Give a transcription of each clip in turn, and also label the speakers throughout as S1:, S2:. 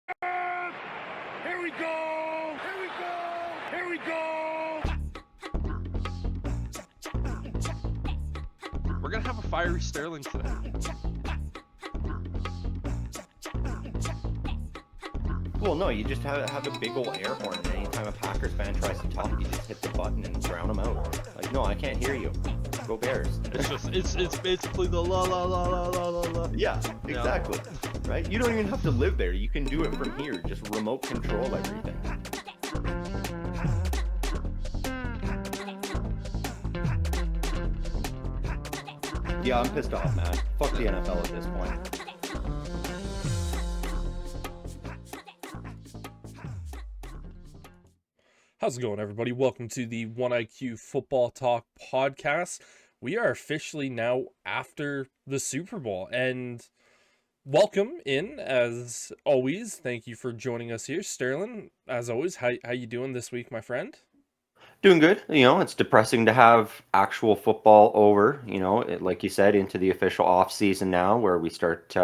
S1: Here we go! Here we go! Here we go!
S2: We're gonna have a fiery Sterling today.
S3: Well, no, you just have a big old air horn, and anytime a Packers fan tries to talk, you just hit the button and drown them out. Like, no, I can't hear you. Go Bears.
S2: It's basically the la la la la la la la.
S3: Yeah, exactly. Right? You don't even have to live there. You can do it from here. Just remote control everything. Yeah, I'm pissed off, man. Fuck the NFL at this point.
S4: How's it going, everybody? Welcome to the 1IQ Football Talk podcast. We are officially now after the Super Bowl, and welcome in, as always. Thank you for joining us here. Sterling, as always, how you doing this week, my friend?
S3: Doing good. You know, it's depressing to have actual football over, like you said, into the official offseason now, where we start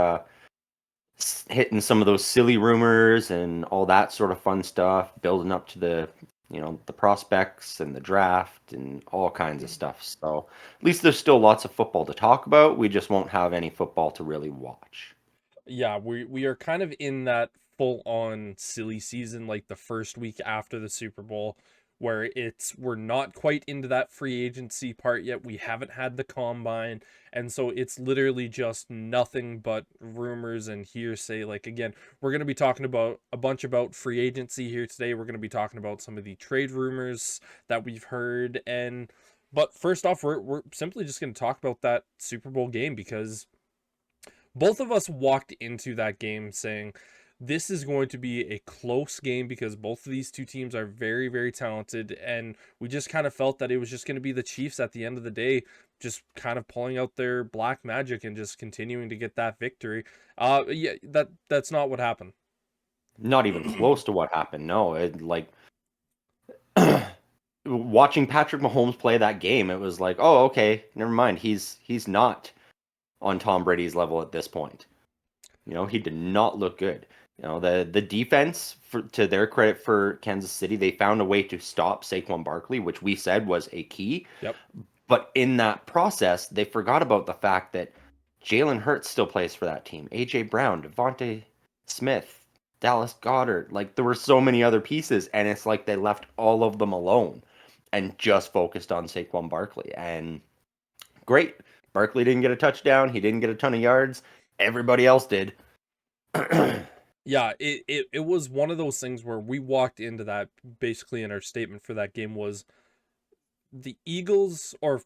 S3: hitting some of those silly rumors and all that sort of fun stuff, building up to the prospects and the draft and all kinds of stuff. So at least there's still lots of football to talk about. We just won't have any football to really watch.
S4: Yeah, we are kind of in that full-on silly season, like the first week after the Super Bowl, where we're not quite into that free agency part yet. We haven't had the combine, and so it's literally just nothing but rumors and hearsay. Like, again, we're going to be talking about a bunch about free agency here today. We're going to be talking about some of the trade rumors that we've heard, but first off, we're simply just going to talk about that Super Bowl game, because both of us walked into that game saying this is going to be a close game, because both of these two teams are very, very talented, and we just kind of felt that it was just going to be the Chiefs at the end of the day, just kind of pulling out their black magic and just continuing to get that victory. Yeah, that's not what happened.
S3: Not even close to what happened. No, watching Patrick Mahomes play that game, it was like, oh, okay, never mind. He's not on Tom Brady's level at this point. He did not look good. The defense, to their credit for Kansas City, they found a way to stop Saquon Barkley, which we said was a key.
S4: Yep.
S3: But in that process, they forgot about the fact that Jalen Hurts still plays for that team. A.J. Brown, Devontae Smith, Dallas Goedert. Like, there were so many other pieces, and it's like they left all of them alone and just focused on Saquon Barkley. And great. Barkley didn't get a touchdown. He didn't get a ton of yards. Everybody else did.
S4: Yeah, it was one of those things where we walked into that, basically in our statement for that game was the Eagles or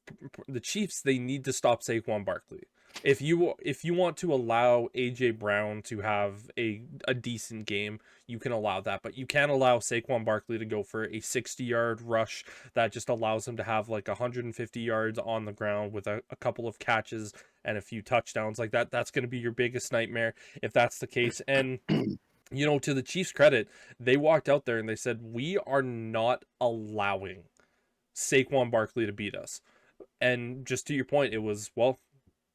S4: the Chiefs, they need to stop Saquon Barkley. If you want to allow AJ Brown to have a decent game, you can allow that, but you can't allow Saquon Barkley to go for a 60-yard rush that just allows him to have like 150 yards on the ground with a couple of catches and a few touchdowns like that. That's going to be your biggest nightmare if that's the case. And to the Chiefs' credit, they walked out there and they said, we are not allowing Saquon Barkley to beat us. And just to your point, it was, well,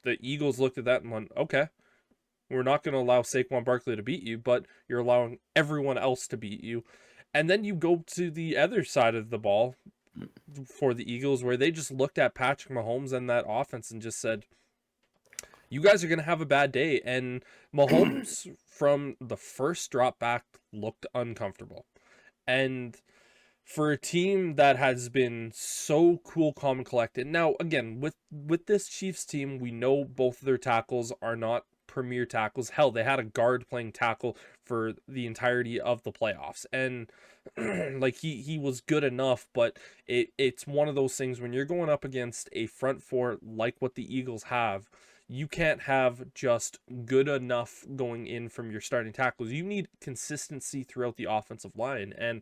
S4: the Eagles looked at that and went, okay, we're not going to allow Saquon Barkley to beat you, but you're allowing everyone else to beat you. And then you go to the other side of the ball for the Eagles, where they just looked at Patrick Mahomes and that offense and just said, you guys are going to have a bad day. And Mahomes, from the first drop back, looked uncomfortable. And for a team that has been so cool, calm, and collected. Now, again, with this Chiefs team, we know both of their tackles are not premier tackles. Hell, they had a guard playing tackle for the entirety of the playoffs. And like he was good enough, but it's one of those things when you're going up against a front four like what the Eagles have, you can't have just good enough going in from your starting tackles. You need consistency throughout the offensive line. And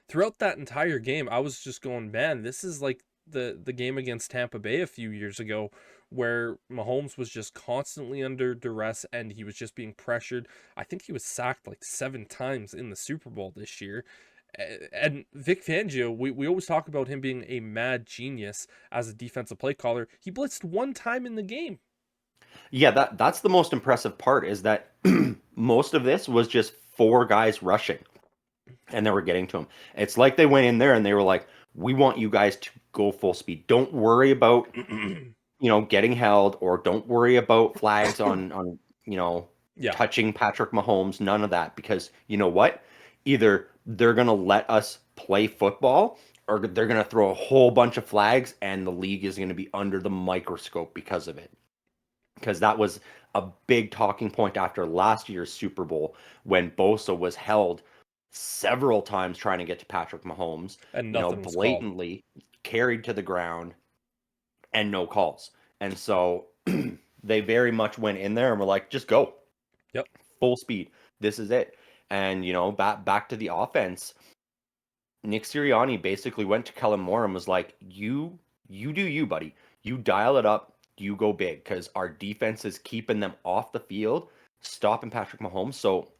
S4: throughout that entire game, I was just going, man, this is like the game against Tampa Bay a few years ago, where Mahomes was just constantly under duress and he was just being pressured. I think he was sacked like 7 times in the Super Bowl this year. And Vic Fangio, we always talk about him being a mad genius as a defensive play caller. He blitzed 1 time in the game.
S3: Yeah, that's the most impressive part, is that most of this was just 4 guys rushing, and they were getting to him. It's like they went in there and they were like, "We want you guys to go full speed. Don't worry about getting held, or don't worry about flags on
S4: Yeah.
S3: touching Patrick Mahomes. None of that, because you know what? Either they're gonna let us play football, or they're gonna throw a whole bunch of flags, and the league is gonna be under the microscope because of it." Because that was a big talking point after last year's Super Bowl, when Bosa was held several times trying to get to Patrick Mahomes,
S4: And nothing was called.
S3: blatantly carried to the ground, and no calls. And so they very much went in there and were like, just go.
S4: Yep.
S3: Full speed. This is it. And, back to the offense, Nick Sirianni basically went to Kellen Moore and was like, you do you, buddy. You dial it up. You go big, because our defense is keeping them off the field, stopping Patrick Mahomes. So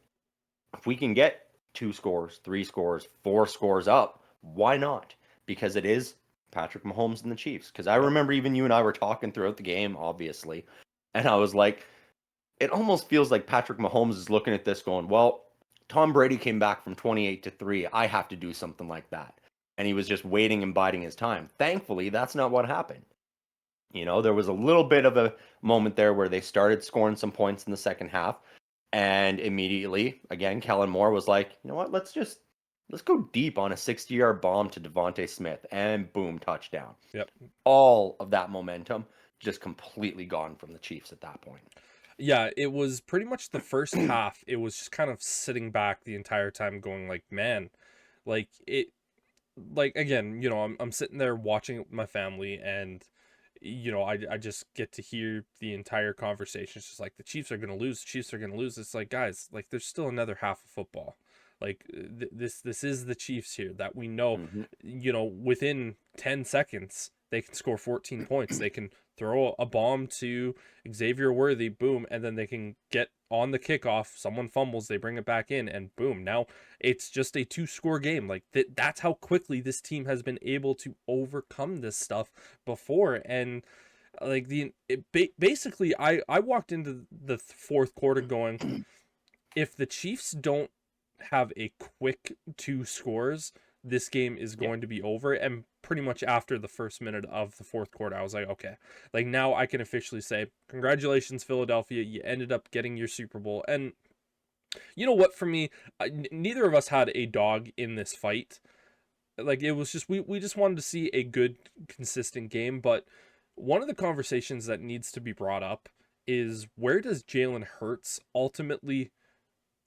S3: if we can get 2 scores, 3 scores, 4 scores up, why not? Because it is Patrick Mahomes and the Chiefs. Because I remember even you and I were talking throughout the game, obviously, and I was like, it almost feels like Patrick Mahomes is looking at this going, well, Tom Brady came back from 28-3. I have to do something like that. And he was just waiting and biding his time. Thankfully, that's not what happened. There was a little bit of a moment there where they started scoring some points in the second half. And immediately, again, Kellen Moore was like, you know what, let's go deep on a 60-yard bomb to Devontae Smith, and boom, touchdown.
S4: Yep.
S3: All of that momentum just completely gone from the Chiefs at that point.
S4: Yeah, it was pretty much the first half. It was just kind of sitting back the entire time going like, man, like it, like, again, I'm sitting there watching it with my family, and I just get to hear the entire conversation. It's just like, the Chiefs are going to lose. The Chiefs are going to lose. It's like, guys, like, there's still another half of football. Like, this is the Chiefs here that we know, within 10 seconds, they can score 14 points. They can throw a bomb to Xavier Worthy, boom, and then they can get on the kickoff. Someone fumbles, they bring it back in, and boom. Now it's just a 2-score game. Like, that's how quickly this team has been able to overcome this stuff before. And like, basically, I walked into the fourth quarter going, if the Chiefs don't have a quick 2 scores, this game is going to be over. And pretty much after the first minute of the fourth quarter, I was like, okay, like, now I can officially say, congratulations, Philadelphia, you ended up getting your Super Bowl. And you know what, for me, neither of us had a dog in this fight. Like, it was just, we just wanted to see a good, consistent game. But one of the conversations that needs to be brought up is, where does Jalen Hurts ultimately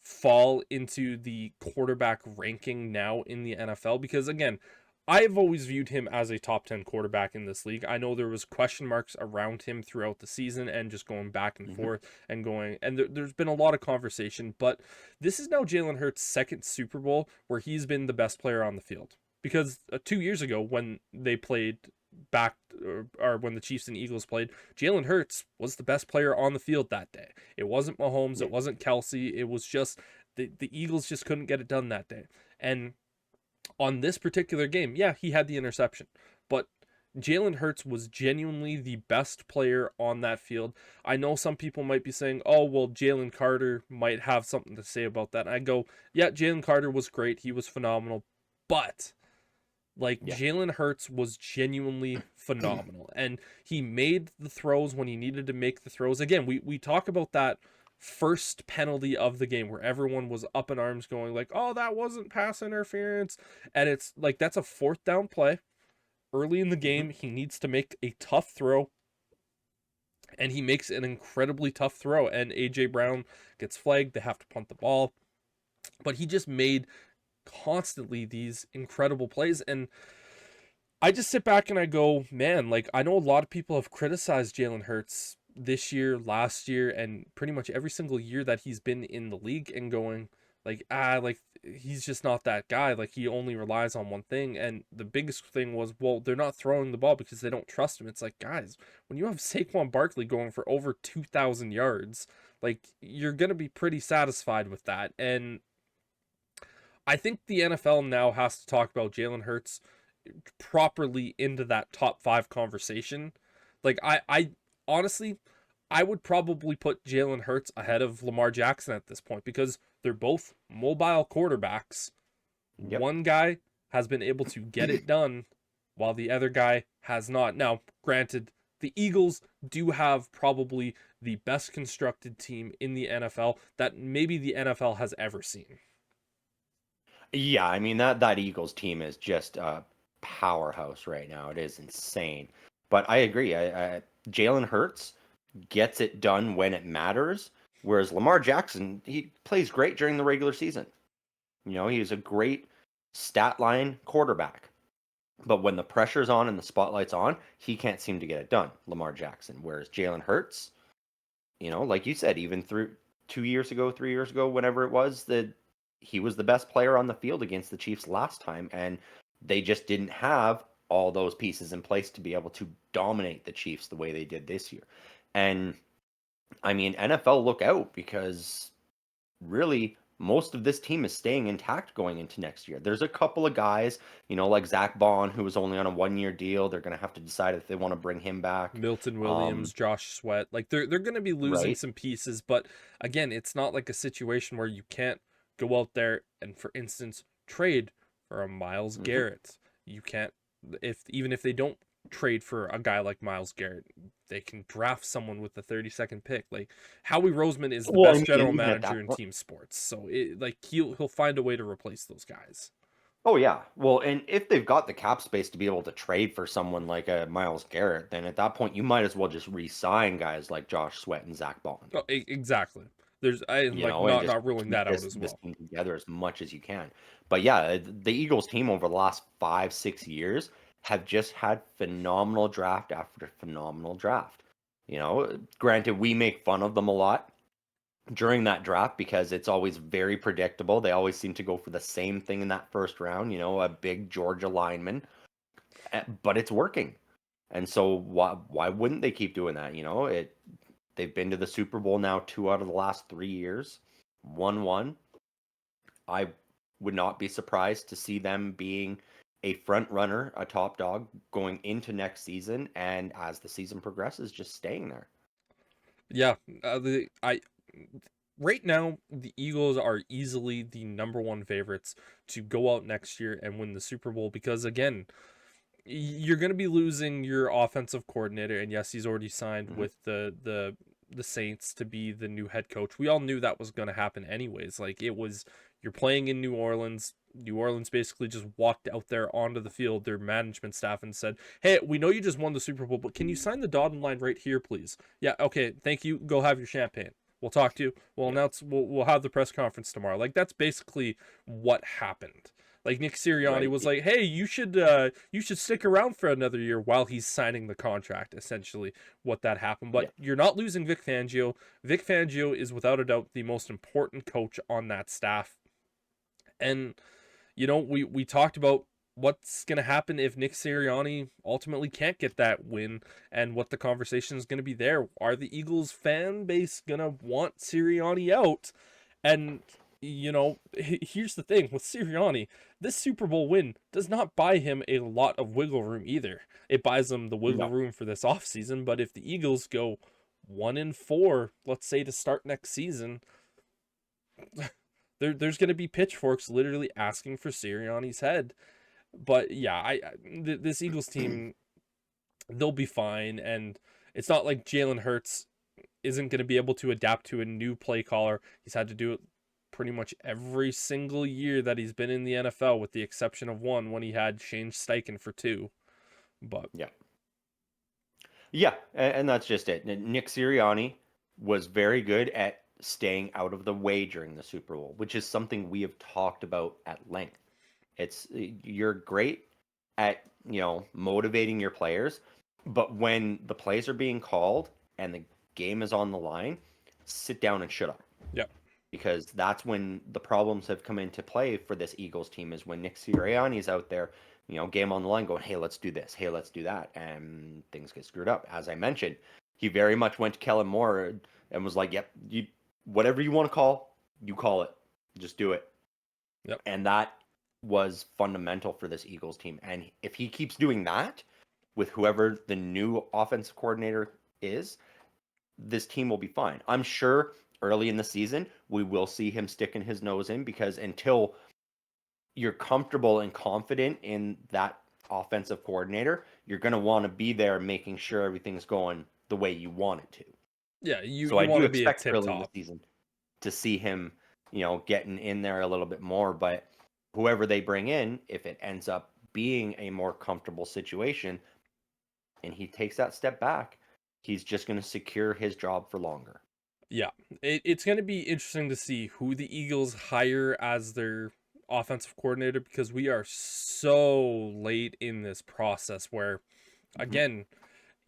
S4: fall into the quarterback ranking now in the NFL? Because, again, I've always viewed him as a top 10 quarterback in this league. I know there was question marks around him throughout the season, and just going back and forth and going, and there's been a lot of conversation, but this is now Jalen Hurts' second Super Bowl where he's been the best player on the field. Because 2 years ago, when they played back, or when the Chiefs and Eagles played, Jalen Hurts was the best player on the field that day. It wasn't Mahomes, it wasn't Kelsey, it was just the Eagles just couldn't get it done that day. And on this particular game, yeah, he had the interception, but Jalen Hurts was genuinely the best player on that field. I know some people might be saying, oh, well, Jalen Carter might have something to say about that. And I go, yeah, Jalen Carter was great. He was phenomenal. But, like, Jalen Hurts was genuinely phenomenal. And he made the throws when he needed to make the throws. Again, we talk about that first penalty of the game where everyone was up in arms going like, oh, that wasn't pass interference. And it's like, that's a 4th down play early in the game. He needs to make a tough throw, and he makes an incredibly tough throw, and AJ Brown gets flagged. They have to punt the ball, but he just made constantly these incredible plays. And I just sit back and I go, man, like, I know a lot of people have criticized Jalen Hurts this year, last year, and pretty much every single year that he's been in the league, and going like, like, he's just not that guy. Like, he only relies on one thing. And the biggest thing was, well, they're not throwing the ball because they don't trust him. It's like, guys, when you have Saquon Barkley going for over 2,000 yards, like, you're going to be pretty satisfied with that. And I think the NFL now has to talk about Jalen Hurts properly into that top 5 conversation. Like, I honestly, I would probably put Jalen Hurts ahead of Lamar Jackson at this point because they're both mobile quarterbacks.
S3: Yep.
S4: One guy has been able to get it done while the other guy has not. Now, granted, the Eagles do have probably the best constructed team in the NFL that maybe the NFL has ever seen.
S3: Yeah, I mean that Eagles team is just a powerhouse right now. It is insane. But I agree. Jalen Hurts gets it done when it matters, whereas Lamar Jackson, he plays great during the regular season. You know, he's a great stat line quarterback. But when the pressure's on and the spotlight's on, he can't seem to get it done, Lamar Jackson. Whereas Jalen Hurts, you know, like you said, even through 2 years ago, 3 years ago, whenever it was, that he was the best player on the field against the Chiefs last time, and they just didn't have all those pieces in place to be able to dominate the Chiefs the way they did this year. And I mean, NFL, look out, because really most of this team is staying intact going into next year. There's a couple of guys, you know, like Zach Bond, who was only on a 1-year deal. They're going to have to decide if they want to bring him back.
S4: Milton Williams, Josh Sweat, like they're going to be losing
S3: Right.
S4: some pieces, but again, it's not like a situation where you can't go out there and, for instance, trade for a Miles
S3: hmm
S4: Garrett. You can't, if even if they don't trade for a guy like Miles Garrett, they can draft someone with the 32nd pick. Like Howie Roseman is the
S3: Well, I
S4: best general
S3: mean, at
S4: manager
S3: that
S4: in
S3: point,
S4: team sports, so he'll find a way to replace those guys.
S3: oh yeah. Well, and if they've got the cap space to be able to trade for someone like a Miles Garrett, then at that point you might as well just re-sign guys like Josh Sweat and Zach Bond.
S4: Oh, exactly. There's I am
S3: You
S4: like
S3: know, and just
S4: not ruling
S3: keep
S4: that out as
S3: this
S4: well.
S3: team together as much as you can. But yeah, the Eagles team over the last 5, 6 years have just had phenomenal draft after phenomenal draft. You know, granted, we make fun of them a lot during that draft because it's always very predictable. They always seem to go for the same thing in that first round, you know, a big Georgia lineman, but it's working. And so why wouldn't they keep doing that? You know, they've been to the Super Bowl now 2 out of the last 3 years, won one. I would not be surprised to see them being a front runner, a top dog going into next season, and as the season progresses, just staying there.
S4: Yeah, the I right now the Eagles are easily the number one favorites to go out next year and win the Super Bowl because again, you're going to be losing your offensive coordinator, and yes, he's already signed
S3: hmm
S4: with the Saints to be the new head coach. We all knew that was going to happen anyways. Like it was, you're playing in New Orleans. New Orleans basically just walked out there onto the field, their management staff, and said, "Hey, we know you just won the Super Bowl, but can you sign the dotted line right here, please?" Yeah, okay, thank you. Go have your champagne. We'll talk to you. We'll
S3: Yeah.
S4: announce. We'll have the press conference tomorrow. Like that's basically what happened. Like Nick Sirianni
S3: Right.
S4: was like, "Hey, you should stick around for another year while he's signing the contract." Essentially, what that happened. But
S3: Yeah.
S4: you're not losing Vic Fangio. Vic Fangio is without a doubt the most important coach on that staff. And we talked about what's going to happen if Nick Sirianni ultimately can't get that win and what the conversation is going to be there. Are the Eagles fan base going to want Sirianni out? And here's the thing with Sirianni, this Super Bowl win does not buy him a lot of wiggle room either. It buys him the wiggle
S3: No.
S4: room for this offseason, but if the Eagles go 1-4, let's say to start next season, there's going to be pitchforks literally asking for Sirianni's head. But yeah, this Eagles team, they'll be fine, and it's not like Jalen Hurts isn't going to be able to adapt to a new play caller. He's had to do it pretty much every single year that he's been in the NFL, with the exception of one when he had Shane Steichen for 2. But
S3: Yeah. Yeah, and that's just it. Nick Sirianni was very good at staying out of the way during the Super Bowl, which is something we have talked about at length. You're great at, you know, motivating your players, but when the plays are being called and the game is on the line, sit down and shut up.
S4: yeah,
S3: Because that's when the problems have come into play for this Eagles team, is when Nick Sirianni's out there, you know, game on the line going, hey, let's do this, hey, let's do that, and things get screwed up. As I mentioned, he very much went to Kellen Moore and was like, yep, whatever you want to call, you call it, just do it.
S4: yep.
S3: And that was fundamental for this Eagles team. And if he keeps doing that with whoever the new offensive coordinator is, this team will be fine. I'm sure early in the season we will see him sticking his nose in, because until you're comfortable and confident in that offensive coordinator, you're going to want to be there making sure everything's going the way you want it to.
S4: Yeah,
S3: So
S4: you
S3: I
S4: want
S3: do
S4: to be a
S3: expect
S4: tip
S3: early in the
S4: top.
S3: season to see him, getting in there a little bit more. But whoever they bring in, if it ends up being a more comfortable situation and he takes that step back, he's just going to secure his job for longer.
S4: Yeah, it's going to be interesting to see who the Eagles hire as their offensive coordinator, because we are so late in this process where, again,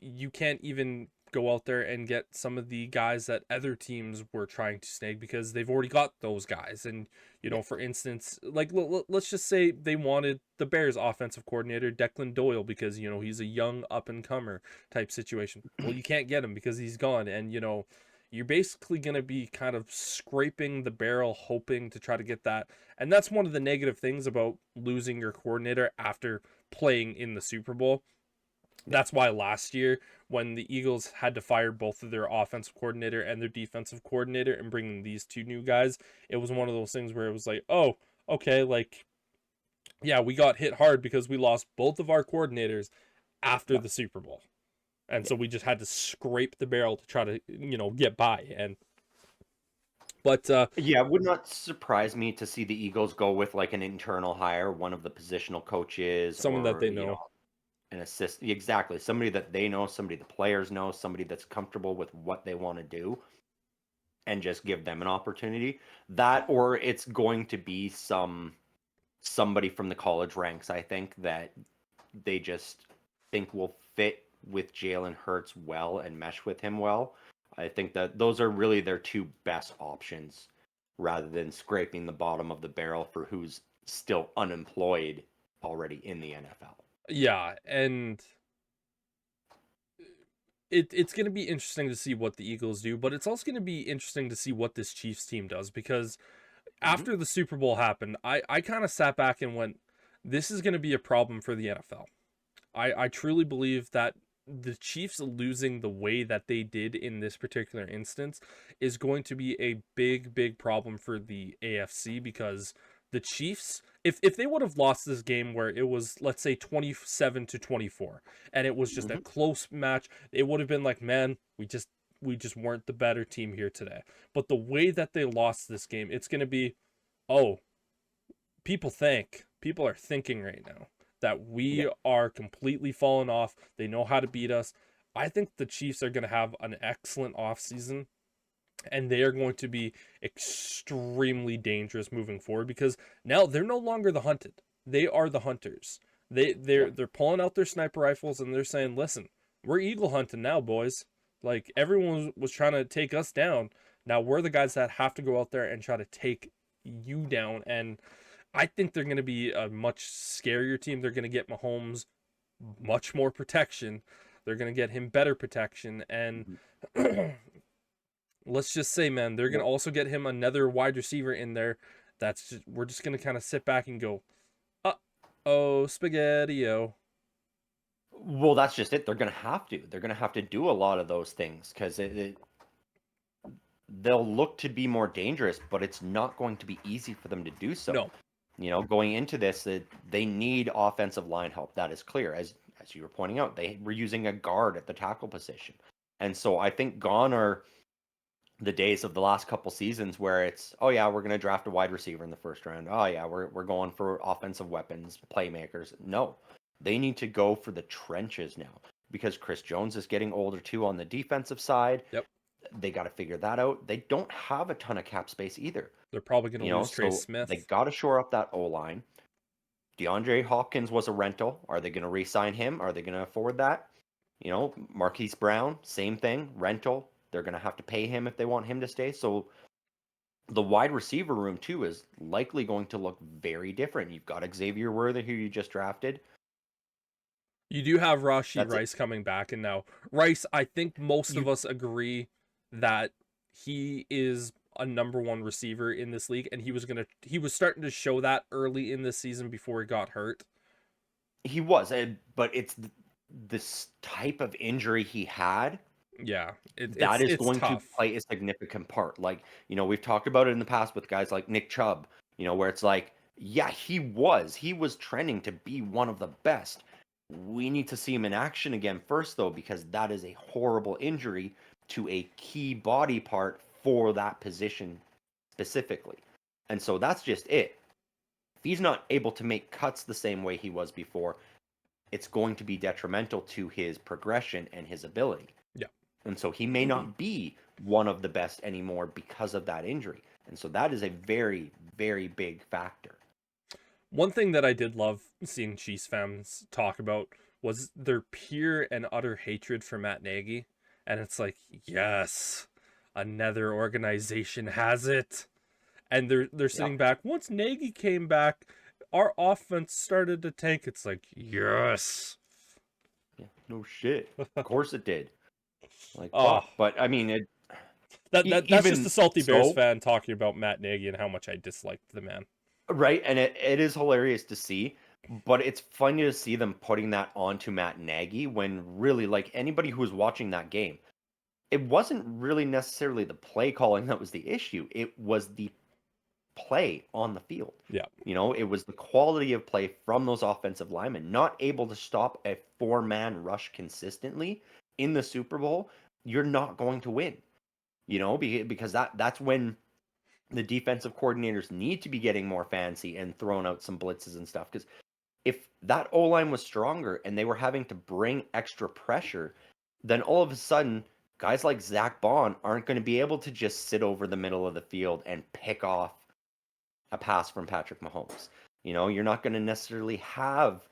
S4: you can't even go out there and get some of the guys that other teams were trying to snag, because they've already got those guys. And, for instance, like, let's just say they wanted the Bears offensive coordinator, Declan Doyle, because, he's a young up-and-comer type situation. Well, you can't get him because he's gone. And, you're basically going to be kind of scraping the barrel, hoping to try to get that. And that's one of the negative things about losing your coordinator after playing in the Super Bowl. That's why last year, when the Eagles had to fire both of their offensive coordinator and their defensive coordinator and bring in these two new guys, it was one of those things where it was like, oh, okay, like, yeah, we got hit hard because we lost both of our coordinators after the Super Bowl. And so we just had to scrape the barrel to try to, get by. But
S3: Yeah, it would not surprise me to see the Eagles go with like an internal hire, one of the positional coaches,
S4: someone that
S3: or
S4: they know.
S3: an assist. Exactly, somebody that they know, somebody the players know, somebody that's comfortable with what they want to do, and just give them an opportunity. That, or it's going to be somebody from the college ranks, I think, that they just think will fit with Jalen Hurts well and mesh with him well. I think that those are really their two best options, rather than scraping the bottom of the barrel for who's still unemployed already in the NFL.
S4: Yeah, and it's going to be interesting to see what the Eagles do, but it's also going to be interesting to see what this Chiefs team does, because after the Super Bowl happened, I kind of sat back and went, this is going to be a problem for the NFL. I truly believe that the Chiefs losing the way that they did in this particular instance is going to be a big, big problem for the AFC, because the Chiefs, if they would have lost this game where it was, let's say, 27-24, and it was just a close match, it would have been like, man, we just weren't the better team here today. But the way that they lost this game, it's going to be, oh, people are thinking right now that we are completely falling off. They know how to beat us. I think the Chiefs are going to have an excellent offseason, and they are going to be extremely dangerous moving forward, because now they're no longer the hunted. They are the hunters. They're pulling out their sniper rifles and they're saying, "Listen, we're eagle hunting now, boys. Like, everyone was trying to take us down. Now we're the guys that have to go out there and try to take you down." And I think they're going to be a much scarier team. They're going to get Mahomes much more protection. They're going to get him better protection. And let's just say, man, they're going to also get him another wide receiver in there. We're just going to kind of sit back and go, uh-oh, spaghetti-o.
S3: Well, that's just it. They're going to have to. They're going to have to do a lot of those things, because they'll look to be more dangerous, but it's not going to be easy for them to do so.
S4: No.
S3: Going into this, they need offensive line help. That is clear. As you were pointing out, they were using a guard at the tackle position. And so I think gone are the days of the last couple seasons where it's, oh yeah, we're going to draft a wide receiver in the first round. Oh yeah, we're going for offensive weapons, playmakers. No, they need to go for the trenches now, because Chris Jones is getting older too on the defensive side.
S4: Yep.
S3: They got to figure that out. They don't have a ton of cap space either.
S4: They're probably going to lose Trey
S3: So
S4: Smith.
S3: they got to shore up that O-line. DeAndre Hopkins was a rental. Are they going to re-sign him? Are they going to afford that? Marquise Brown, same thing, rental. They're going to have to pay him if they want him to stay. So the wide receiver room too is likely going to look very different. You've got Xavier Worthy, who you just drafted.
S4: You do have Rashid Rice coming back, and now Rice, I think most of us agree that he is a number one receiver in this league, and he was starting to show that early in this season before he got hurt.
S3: He was, but it's this type of injury he had
S4: Yeah,
S3: That is
S4: it's
S3: going to
S4: tough.
S3: play a significant part. Like, we've talked about it in the past with guys like Nick Chubb, where it's like, yeah, he was trending to be one of the best. We need to see him in action again first, though, because that is a horrible injury to a key body part for that position specifically. And so that's just it. If he's not able to make cuts the same way he was before, it's going to be detrimental to his progression and his ability.
S4: Yeah.
S3: And so he may not be one of the best anymore because of that injury. And so that is a very, very big factor.
S4: One thing that I did love seeing Chiefs fans talk about was their pure and utter hatred for Matt Nagy. And it's like, yes, another organization has it. And they're sitting back. Once Nagy came back, our offense started to tank. It's like, yes.
S3: Yeah, no shit. Of course it did. Like,
S4: Oh,
S3: fuck. But I mean,
S4: that's just
S3: even
S4: a salty Bears
S3: so,
S4: fan talking about Matt Nagy and how much I disliked the man.
S3: right? And it is hilarious to see, but it's funny to see them putting that onto Matt Nagy when really, like, anybody who was watching that game, it wasn't really necessarily the play calling that was the issue. It was the play on the field.
S4: Yeah.
S3: It was the quality of play from those offensive linemen, not able to stop a 4-man rush consistently in the Super Bowl. You're not going to win, because that's when the defensive coordinators need to be getting more fancy and throwing out some blitzes and stuff. Because if that O-line was stronger and they were having to bring extra pressure, then all of a sudden, guys like Zach Bond aren't going to be able to just sit over the middle of the field and pick off a pass from Patrick Mahomes. You're not going to necessarily have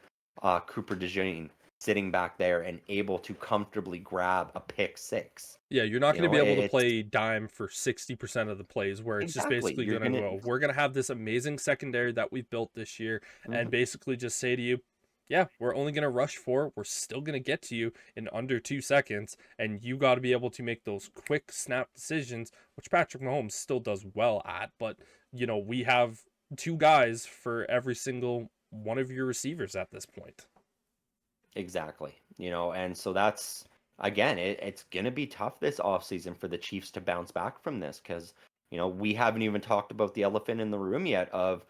S3: Cooper DeJean sitting back there and able to comfortably grab a pick six.
S4: Yeah, you're not going to be able to
S3: It's
S4: play dime for 60% of the plays where it's just
S3: exactly
S4: basically
S3: you're
S4: going to
S3: gonna.
S4: go, we're going to have this amazing secondary that we've built this year and basically just say to you, yeah, we're only going to rush 4. We're still going to get to you in under 2 seconds. And you got to be able to make those quick snap decisions, which Patrick Mahomes still does well at. But, we have 2 guys for every single one of your receivers at this point.
S3: Exactly. And so that's, again, it's going to be tough this offseason for the Chiefs to bounce back from this because, we haven't even talked about the elephant in the room yet of,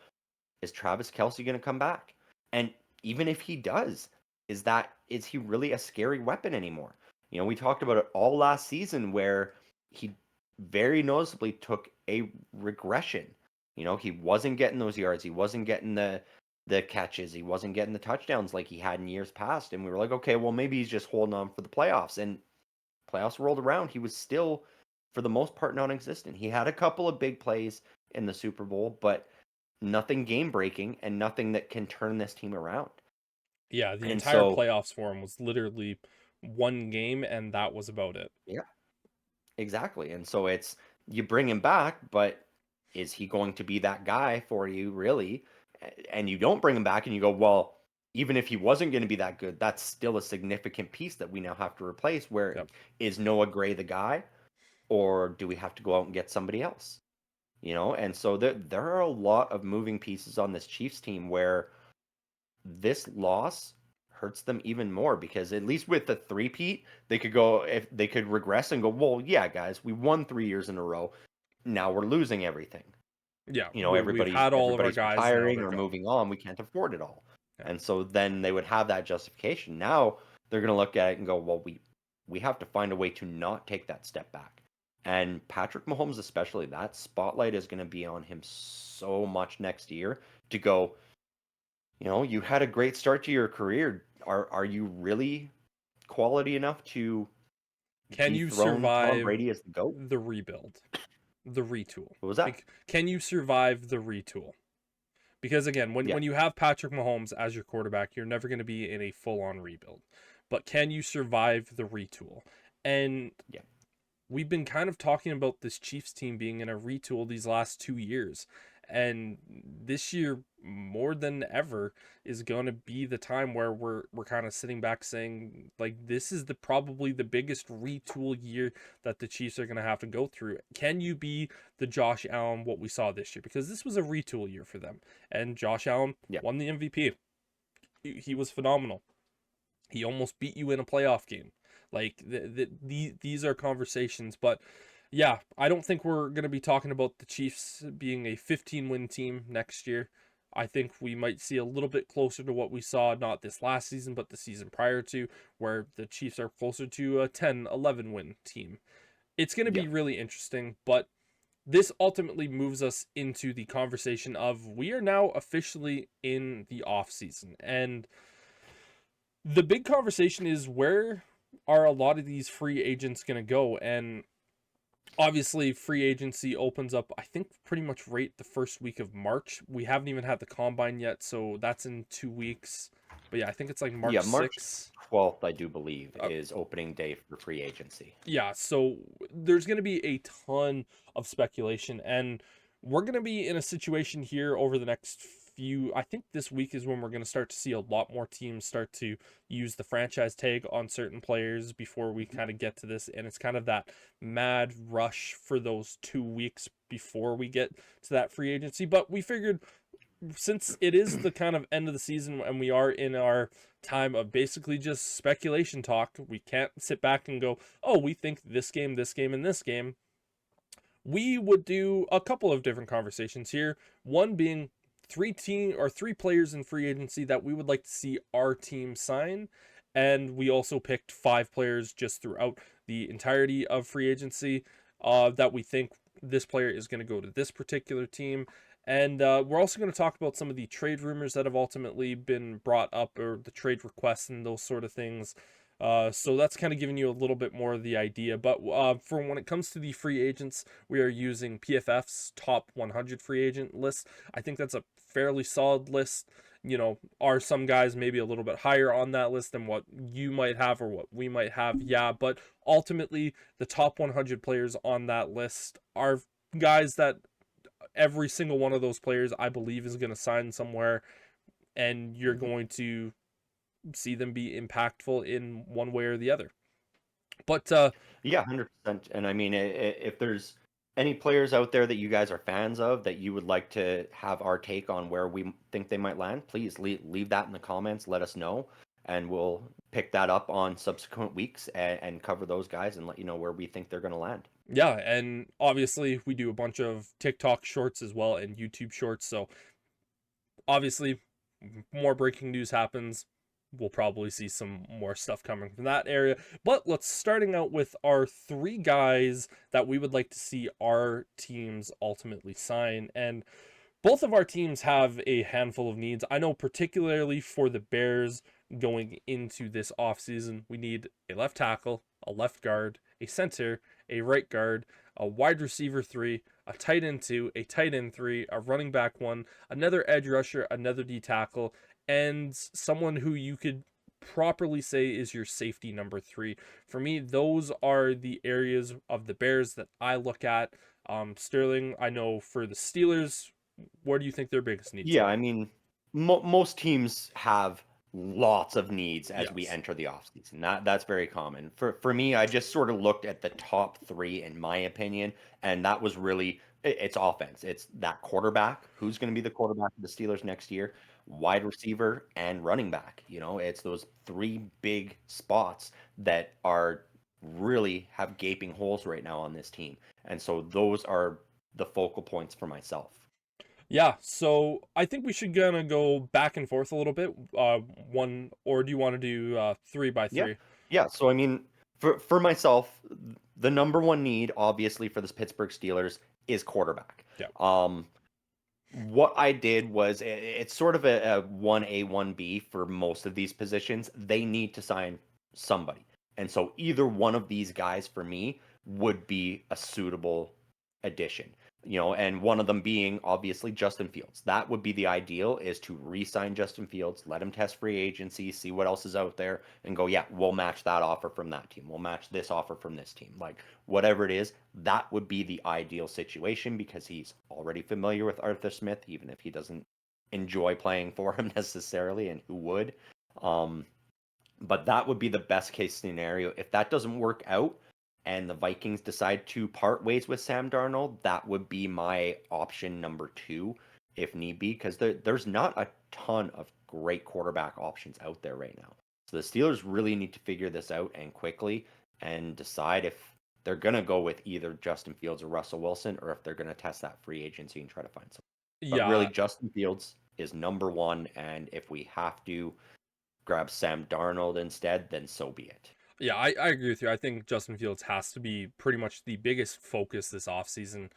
S3: is Travis Kelce going to come back? And even if he does, is he really a scary weapon anymore? We talked about it all last season where he very noticeably took a regression. He wasn't getting those yards. He wasn't getting the catches. He wasn't getting the touchdowns like he had in years past. And we were like, okay, well, maybe he's just holding on for the playoffs. And playoffs rolled around. He was still, for the most part, non-existent. He had a couple of big plays in the Super Bowl, but nothing game-breaking and nothing that can turn this team around.
S4: Yeah, the
S3: And
S4: entire
S3: so,
S4: playoffs for him was literally one game, and that was about it.
S3: yeah, exactly. And so it's, you bring him back, but is he going to be that guy for you, really? And you don't bring him back and you go, well, even if he wasn't going to be that good, that's still a significant piece that we now have to replace. Where
S4: Yep.
S3: is Noah Gray the guy? Or do we have to go out and get somebody else? And so there are a lot of moving pieces on this Chiefs team where this loss hurts them even more because at least with the three-peat, they could go, if they could regress and go, well, yeah, guys, we won 3 years in a row. Now we're losing everything.
S4: Yeah, we've
S3: Everybody's
S4: had all of our guys. Now
S3: retiring
S4: they're
S3: or
S4: gone.
S3: moving on. We can't afford it all.
S4: Yeah.
S3: And so then they would have that justification. Now they're going to look at it and go, well, we have to find a way to not take that step back. And Patrick Mahomes, especially, that spotlight is going to be on him so much next year to go, you had a great start to your career. Are you really quality enough to
S4: Can you
S3: dethrone Tom
S4: survive
S3: Brady as the GOAT?
S4: the rebuild, the retool?
S3: What was that?
S4: Can you survive the retool? Because again, when you have Patrick Mahomes as your quarterback, you're never going to be in a full-on rebuild. But can you survive the retool? And we've been kind of talking about this Chiefs team being in a retool these last 2 years. And this year, more than ever, is going to be the time where we're kind of sitting back saying, like, this is probably the biggest retool year that the Chiefs are going to have to go through. Can you be the Josh Allen what we saw this year? Because this was a retool year for them. And Josh Allen won the MVP. He was phenomenal. He almost beat you in a playoff game. Like these are conversations, but yeah, I don't think we're going to be talking about the Chiefs being a 15-win team next year. I think we might see a little bit closer to what we saw not this last season, but the season prior to, where the Chiefs are closer to a 10-11 win team. It's going to
S3: Yeah.
S4: be really interesting, but this ultimately moves us into the conversation of we are now officially in the off season, and the big conversation is where are a lot of these free agents going to go? And obviously free agency opens up, I think, pretty much right the first week of March. We haven't even had the combine yet, so that's in 2 weeks. But yeah, I think it's like March
S3: Yeah, March
S4: 6th.
S3: 12th, I do believe,
S4: Uh,
S3: is opening day for free agency.
S4: yeah, so there's going to be a ton of speculation, and we're going to be in a situation here over the next few. I think this week is when we're going to start to see a lot more teams start to use the franchise tag on certain players before we kind of get to this, and it's kind of that mad rush for those 2 weeks before we get to that free agency. But we figured, since it is the kind of end of the season and we are in our time of basically just speculation talk, we can't sit back and go, oh, we think this game, and this game. We would do a couple of different conversations here. One being three players in free agency that we would like to see our team sign. And we also picked 5 players just throughout the entirety of free agency that we think this player is going to go to this particular team. And we're also going to talk about some of the trade rumors that have ultimately been brought up, or the trade requests and those sort of things. So that's kind of giving you a little bit more of the idea. But for when it comes to the free agents, we are using PFF's top 100 free agent list. I think that's a fairly solid list. Are some guys maybe a little bit higher on that list than what you might have or what we might have? Yeah, but ultimately, the top 100 players on that list are guys that every single one of those players, I believe, is going to sign somewhere, and you're going to see them be impactful in one way or the other. But
S3: Yeah, 100%. And I mean, if there's any players out there that you guys are fans of that you would like to have our take on where we think they might land, please leave that in the comments. Let us know, and we'll pick that up on subsequent weeks and cover those guys and let you know where we think they're going to land.
S4: yeah, and obviously we do a bunch of TikTok shorts as well and YouTube shorts. So obviously, more breaking news happens, we'll probably see some more stuff coming from that area. But let's starting out with our 3 guys that we would like to see our teams ultimately sign. And both of our teams have a handful of needs. I know particularly for the Bears going into this offseason, we need a left tackle, a left guard, a center, a right guard, a wide receiver 3, a tight end 2, a tight end 3, a running back 1, another edge rusher, another D tackle, and someone who you could properly say is your safety number 3. For me, those are the areas of the Bears that I look at. Sterling, I know for the Steelers, where do you think their biggest needs
S3: Yeah,
S4: are?
S3: I mean, most teams have lots of needs as we
S4: Yes.
S3: enter the offseason. That's very common. For me, I just sort of looked at the top 3 in my opinion, and that was really it's offense. It's that quarterback, who's going to be the quarterback of the Steelers next year, wide receiver, and running back. It's those 3 big spots that are really have gaping holes right now on this team. And so those are the focal points for myself.
S4: Yeah, so I think we should gonna go back and forth a little bit. One, or do you want to do 3 by
S3: Yeah.
S4: 3?
S3: Yeah. So I mean, for myself, the number one need, obviously, for the Pittsburgh Steelers is quarterback.
S4: Yeah.
S3: What I did was it's sort of a 1A, 1B for most of these positions. They need to sign somebody. And so either one of these guys for me would be a suitable addition. And one of them being obviously Justin Fields. That would be the ideal, is to re-sign Justin Fields, let him test free agency, see what else is out there, and go, yeah, we'll match that offer from that team. We'll match this offer from this team. Like, whatever it is, that would be the ideal situation because he's already familiar with Arthur Smith, even if he doesn't enjoy playing for him necessarily, and who would. But that would be the best case scenario. If that doesn't work out, and the Vikings decide to part ways with Sam Darnold, that would be my option number 2, if need be, because there's not a ton of great quarterback options out there right now. So the Steelers really need to figure this out and quickly and decide if they're going to go with either Justin Fields or Russell Wilson, or if they're going to test that free agency and try to find someone. But really,
S4: Yeah,
S3: Justin Fields is number one, and if we have to grab Sam Darnold instead, then so be it.
S4: yeah, I agree with you. I think Justin Fields has to be pretty much the biggest focus this offseason.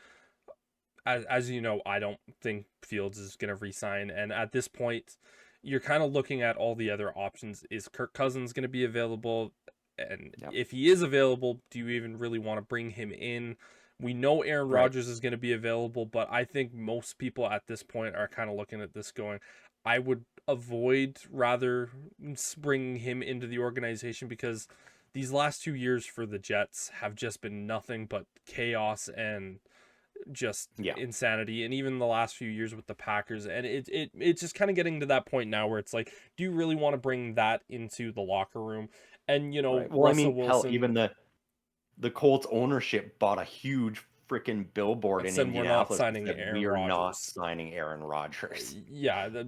S4: As you know, I don't think Fields is going to re-sign, and at this point, you're kind of looking at all the other options. Is Kirk Cousins going to be available? And
S3: Yep.
S4: if he is available, do you even really want to bring him in? We know Aaron
S3: Right.
S4: Rodgers is going to be available, but I think most people at this point are kind of looking at this going, I would avoid rather bringing him into the organization, because these last 2 years for the Jets have just been nothing but chaos and just
S3: Yeah.
S4: insanity. And even the last few years with the Packers, and it's just kind of getting to that point now where it's like, do you really want to bring that into the locker room? And
S3: Right. Well,
S4: Russell
S3: hell,
S4: Wilson
S3: even the Colts ownership bought a huge freaking billboard in
S4: said we're not
S3: Indianapolis that
S4: signing
S3: said,
S4: Aaron
S3: we are not
S4: Rodgers.
S3: signing Aaron Rodgers.
S4: Yeah,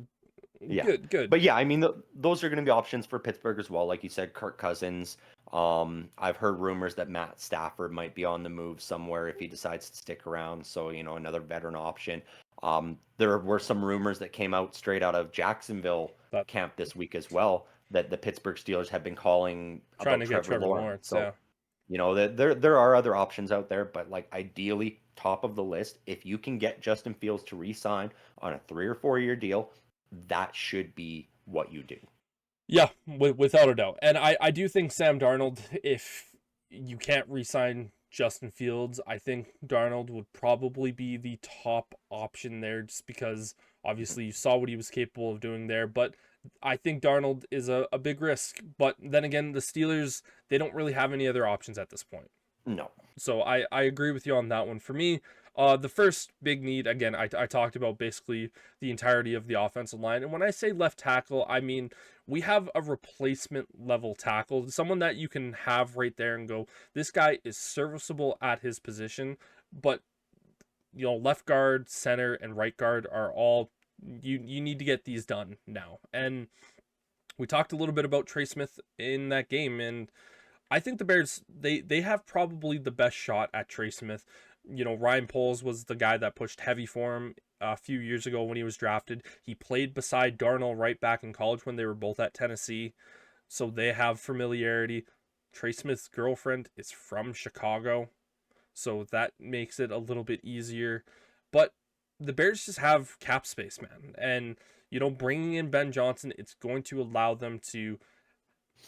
S3: Yeah.
S4: good.
S3: But yeah, I mean, those are going to be options for Pittsburgh as well. Like you said, Kirk Cousins. I've heard rumors that Matt Stafford might be on the move somewhere if he decides to stick around. So, another veteran option. There were some rumors that came out straight out of Jacksonville
S4: That-
S3: camp this week as well that the Pittsburgh Steelers have been calling
S4: Trying
S3: about
S4: to get Trevor
S3: Lawrence. So,
S4: yeah.
S3: there are other options out there, but like ideally, top of the list, if you can get Justin Fields to re-sign on a 3 or 4 year deal, that should be what you do.
S4: Yeah, without a doubt. And I do think Sam Darnold, if you can't re-sign Justin Fields, I think Darnold would probably be the top option there, just because obviously you saw what he was capable of doing there. But I think Darnold is a big risk. But then again, the Steelers, they don't really have any other options at this point.
S3: No.
S4: So I agree with you on that one. For me, the first big need, again, I talked about basically the entirety of the offensive line. And when I say left tackle, I mean we have a replacement level tackle, someone that you can have right there and go, this guy is serviceable at his position, but left guard, center, and right guard are all, you need to get these done now. And we talked a little bit about Trey Smith in that game, and I think the Bears, they have probably the best shot at Trey Smith. Ryan Poles was the guy that pushed heavy for him a few years ago when he was drafted. He played beside Darnold right back in college when they were both at Tennessee, so they have familiarity. Trey Smith's girlfriend is from Chicago, so that makes it a little bit easier. But the Bears just have cap space, man. And, bringing in Ben Johnson, it's going to allow them to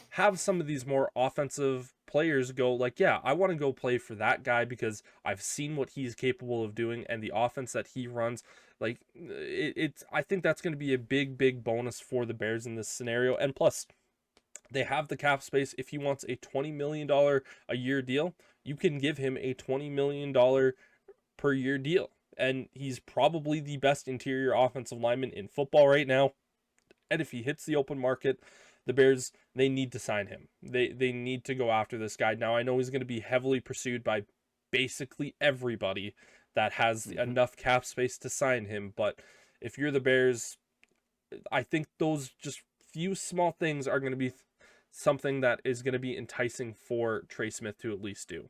S4: have some of these more offensive players go like, yeah, I want to go play for that guy because I've seen what he's capable of doing and the offense that he runs. Like I think that's going to be a big bonus for the Bears in this scenario. And plus, they have the cap space. If he wants a $20 million a year deal, you can give him a $20 million per year deal. And he's probably the best interior offensive lineman in football right now. And if he hits the open market, the Bears, they need to sign him. They need to go after this guy. Now, I know he's going to be heavily pursued by basically everybody that has enough cap space to sign him. But if you're the Bears, I think those just few small things are going to be something that is going to be enticing for Trey Smith to at least do.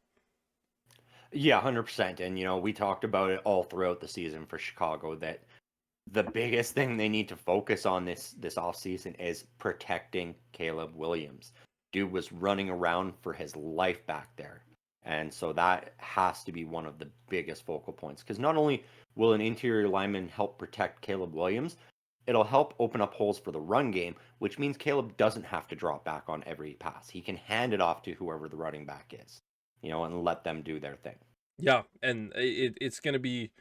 S3: Yeah, 100%. And, we talked about it all throughout the season for Chicago that the biggest thing they need to focus on this offseason is protecting Caleb Williams. Dude was running around for his life back there. And so that has to be one of the biggest focal points. Because not only will an interior lineman help protect Caleb Williams, it'll help open up holes for the run game, which means Caleb doesn't have to drop back on every pass. He can hand it off to whoever the running back is, and let them do their thing.
S4: Yeah, and it's going to be,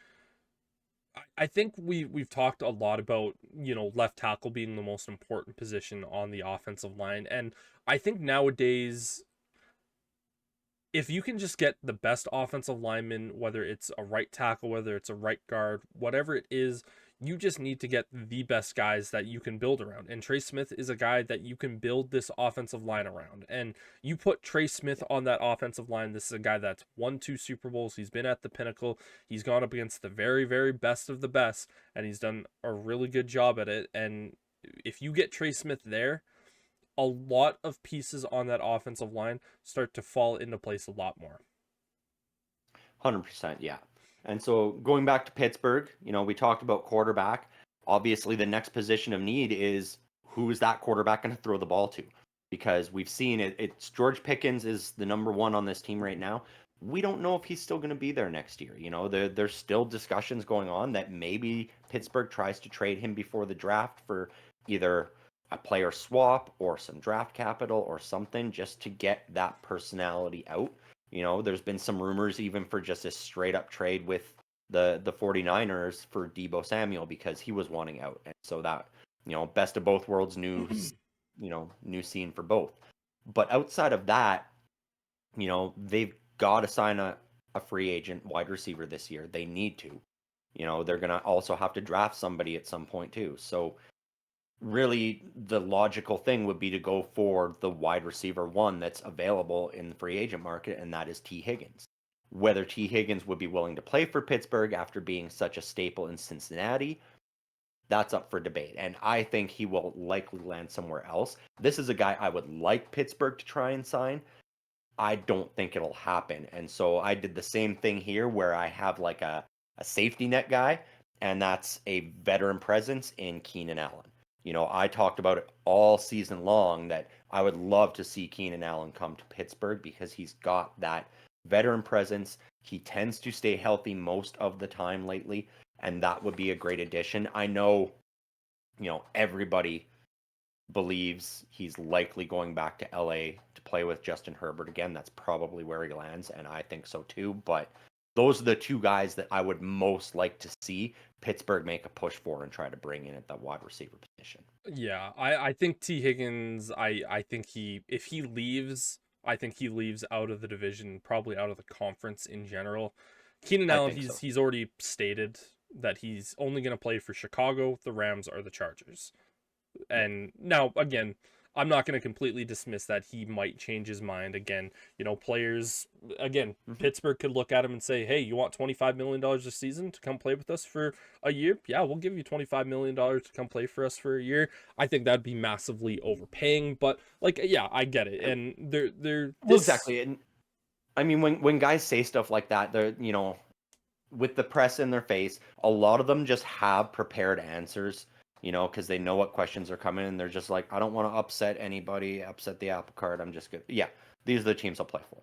S4: I think we've talked a lot about, left tackle being the most important position on the offensive line. And I think nowadays, if you can just get the best offensive lineman, whether it's a right tackle, whether it's a right guard, whatever it is, you just need to get the best guys that you can build around. And Trey Smith is a guy that you can build this offensive line around. And you put Trey Smith on that offensive line, this is a guy that's won 2 Super Bowls. He's been at the pinnacle. He's gone up against the very, very best of the best, and he's done a really good job at it. And if you get Trey Smith there, a lot of pieces on that offensive line start to fall into place a lot more.
S3: 100%, yeah. And so going back to Pittsburgh, we talked about quarterback. Obviously, the next position of need is who is that quarterback going to throw the ball to? Because we've seen it. It's George Pickens is the number one on this team right now. We don't know if he's still going to be there next year. There's still discussions going on that maybe Pittsburgh tries to trade him before the draft for either a player swap or some draft capital or something just to get that personality out. There's been some rumors even for just a straight up trade with the 49ers for Deebo Samuel because he was wanting out. And so that, best of both worlds, new scene for both. But outside of that, they've got to sign a free agent wide receiver this year. They need to. They're going to also have to draft somebody at some point too. So really the logical thing would be to go for the wide receiver one that's available in the free agent market, and that is T. Higgins. Whether T. Higgins would be willing to play for Pittsburgh after being such a staple in Cincinnati, that's up for debate. And I think he will likely land somewhere else. This is a guy I would like Pittsburgh to try and sign. I don't think it'll happen. And so I did the same thing here where I have like a safety net guy, and that's a veteran presence in Keenan Allen. I talked about it all season long that I would love to see Keenan Allen come to Pittsburgh because he's got that veteran presence. He tends to stay healthy most of the time lately, and that would be a great addition. I know, everybody believes he's likely going back to LA to play with Justin Herbert again. That's probably where he lands, and I think so too. But those are the two guys that I would most like to see Pittsburgh make a push for and try to bring in at the wide receiver position.
S4: Yeah, I think T. Higgins, I think if he leaves, I think he leaves out of the division, probably out of the conference in general. Keenan Allen, he's already stated that he's only going to play for Chicago, the Rams, or the Chargers. And now, again, I'm not going to completely dismiss that he might change his mind again. Players, again, Pittsburgh could look at him and say, hey, you want $25 million a season to come play with us for a year? Yeah, we'll give you $25 million to come play for us for a year. I think that'd be massively overpaying, but yeah, I get it. And
S3: Well, exactly. And I mean, when guys say stuff like that, they're, with the press in their face, a lot of them just have prepared answers, because they know what questions are coming, and they're just like, I don't want to upset anybody, upset the apple cart. I'm just good. Yeah, these are the teams I'll play for.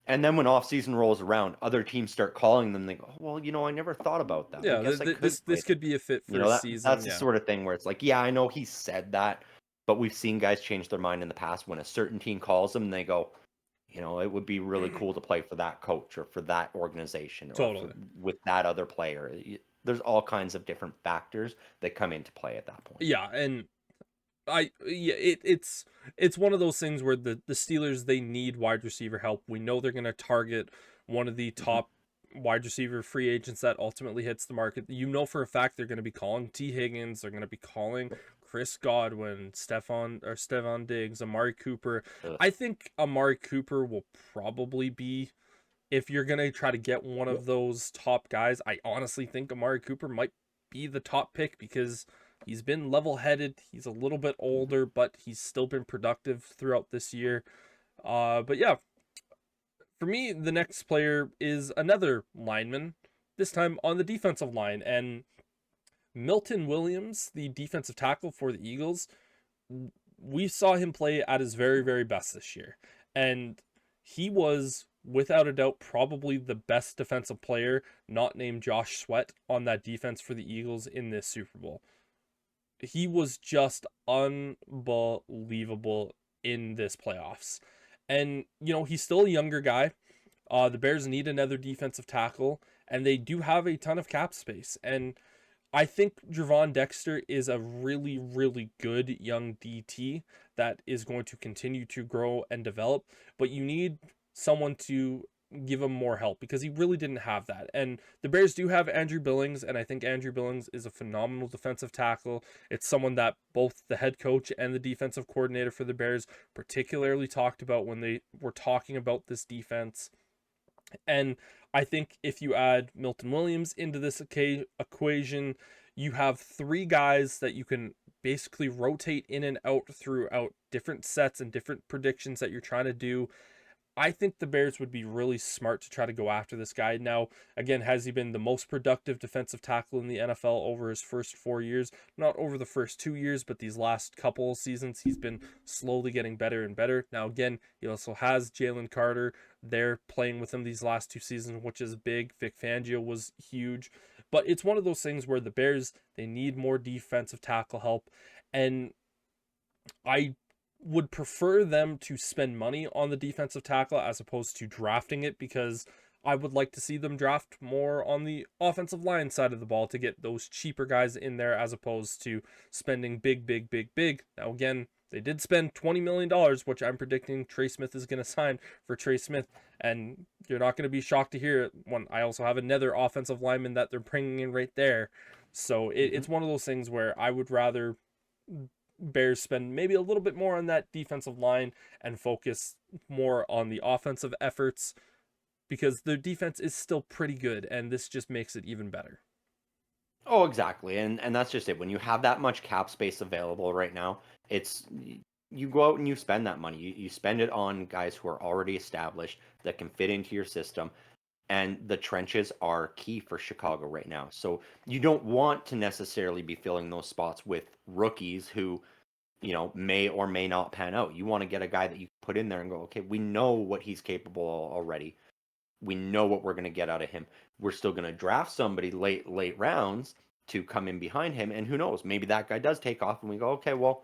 S3: And then when off-season rolls around, other teams start calling them. They go, well, I never thought about that.
S4: Yeah, this could be a fit for a season.
S3: That's the sort of thing where it's like, yeah, I know he said that, but we've seen guys change their mind in the past when a certain team calls them, and they go, it would be really cool to play for that coach or for that organization or with that other player. There's all kinds of different factors that come into play at that point.
S4: Yeah, and it's one of those things where the Steelers, they need wide receiver help. We know they're going to target one of the top wide receiver free agents that ultimately hits the market. For a fact they're going to be calling T. Higgins, they're going to be calling Chris Godwin, Stephon Diggs, Amari Cooper. I think Amari Cooper will probably be, if you're going to try to get one of those top guys, I honestly think Amari Cooper might be the top pick because he's been level-headed. He's a little bit older, but he's still been productive throughout this year. But yeah, for me, the next player is another lineman, this time on the defensive line. And Milton Williams, the defensive tackle for the Eagles, we saw him play at his very, very best this year. And he was, without a doubt, probably the best defensive player, not named Josh Sweat, on that defense for the Eagles in this Super Bowl. He was just unbelievable in this playoffs. And, he's still a younger guy. The Bears need another defensive tackle, and they do have a ton of cap space. And I think Gervon Dexter is a really, really good young DT that is going to continue to grow and develop, but you need someone to give him more help because he really didn't have that. And the Bears do have Andrew Billings, and I think Andrew Billings is a phenomenal defensive tackle. It's someone that both the head coach and the defensive coordinator for the Bears particularly talked about when they were talking about this defense. And I think if you add Milton Williams into this equation, you have three guys that you can basically rotate in and out throughout different sets and different predictions that you're trying to do. I think the Bears would be really smart to try to go after this guy. Now, again, has he been the most productive defensive tackle in the NFL over his first 4 years? Not over the first 2 years, but these last couple of seasons, he's been slowly getting better and better. Now, again, he also has Jalen Carter there playing with him these last 2 seasons, which is big. Vic Fangio was huge. But it's one of those things where the Bears, they need more defensive tackle help. And I would prefer them to spend money on the defensive tackle as opposed to drafting it, because I would like to see them draft more on the offensive line side of the ball to get those cheaper guys in there as opposed to spending big. Now, again, they did spend $20 million, which I'm predicting Trey Smith is going to sign for Trey Smith. And you're not going to be shocked to hear it when I also have another offensive lineman that they're bringing in right there. So it's one of those things where I would rather Bears spend maybe a little bit more on that defensive line and focus more on the offensive efforts, because their defense is still pretty good, and this just makes it even better.
S3: Oh, exactly. And that's just it. When you have that much cap space available right now, it's you go out and you spend that money. You spend it on guys who are already established that can fit into your system. And the trenches are key for Chicago right now. So you don't want to necessarily be filling those spots with rookies who, may or may not pan out. You want to get a guy that you put in there and go, okay, we know what he's capable of already. We know what we're going to get out of him. We're still going to draft somebody late rounds to come in behind him. And who knows, maybe that guy does take off and we go, okay, well,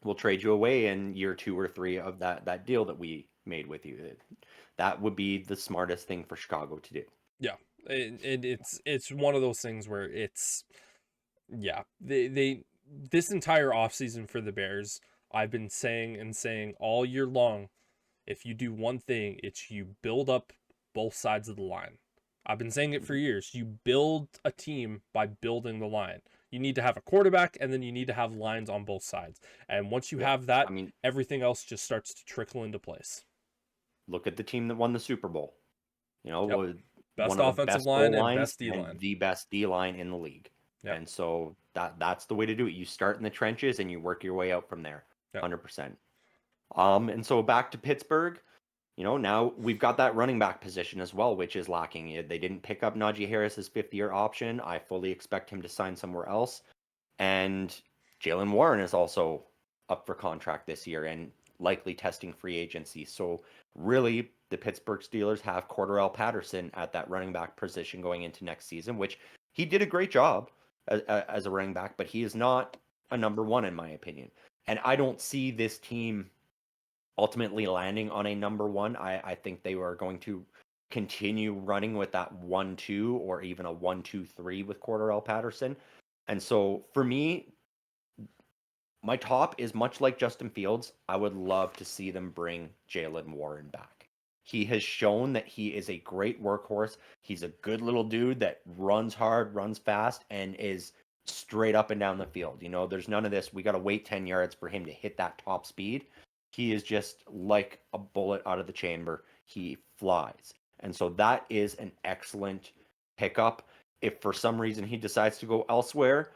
S3: we'll trade you away in year 2 or 3 of that deal that we made with you. That would be the smartest thing for Chicago to do.
S4: Yeah, it's one of those things where they this entire offseason for the Bears, I've been saying all year long, if you do one thing, it's you build up both sides of the line. I've been saying it for years. You build a team by building the line. You need to have a quarterback, and then you need to have lines on both sides. And once you have that, everything else just starts to trickle into place.
S3: Look at the team that won the Super Bowl.
S4: Best offensive line and best D line.
S3: The best D line in the league. Yep. And so that's the way to do it. You start in the trenches and you work your way out from there. Yep. 100%. And so back to Pittsburgh, now we've got that running back position as well, which is lacking. They didn't pick up Najee Harris's 5th-year option. I fully expect him to sign somewhere else. And Jalen Warren is also up for contract this year and likely testing free agency. So really, the Pittsburgh Steelers have Cordarrelle Patterson at that running back position going into next season, which he did a great job as a running back, but he is not a number 1 in my opinion. And I don't see this team ultimately landing on a number 1. I think they are going to continue running with that 1-2 or even a 1-2-3 with Cordarrelle Patterson. And so for me, my top is much like Justin Fields. I would love to see them bring Jalen Warren back. He has shown that he is a great workhorse. He's a good little dude that runs hard, runs fast, and is straight up and down the field. There's none of this, we got to wait 10 yards for him to hit that top speed. He is just like a bullet out of the chamber. He flies. And so that is an excellent pickup. If for some reason he decides to go elsewhere,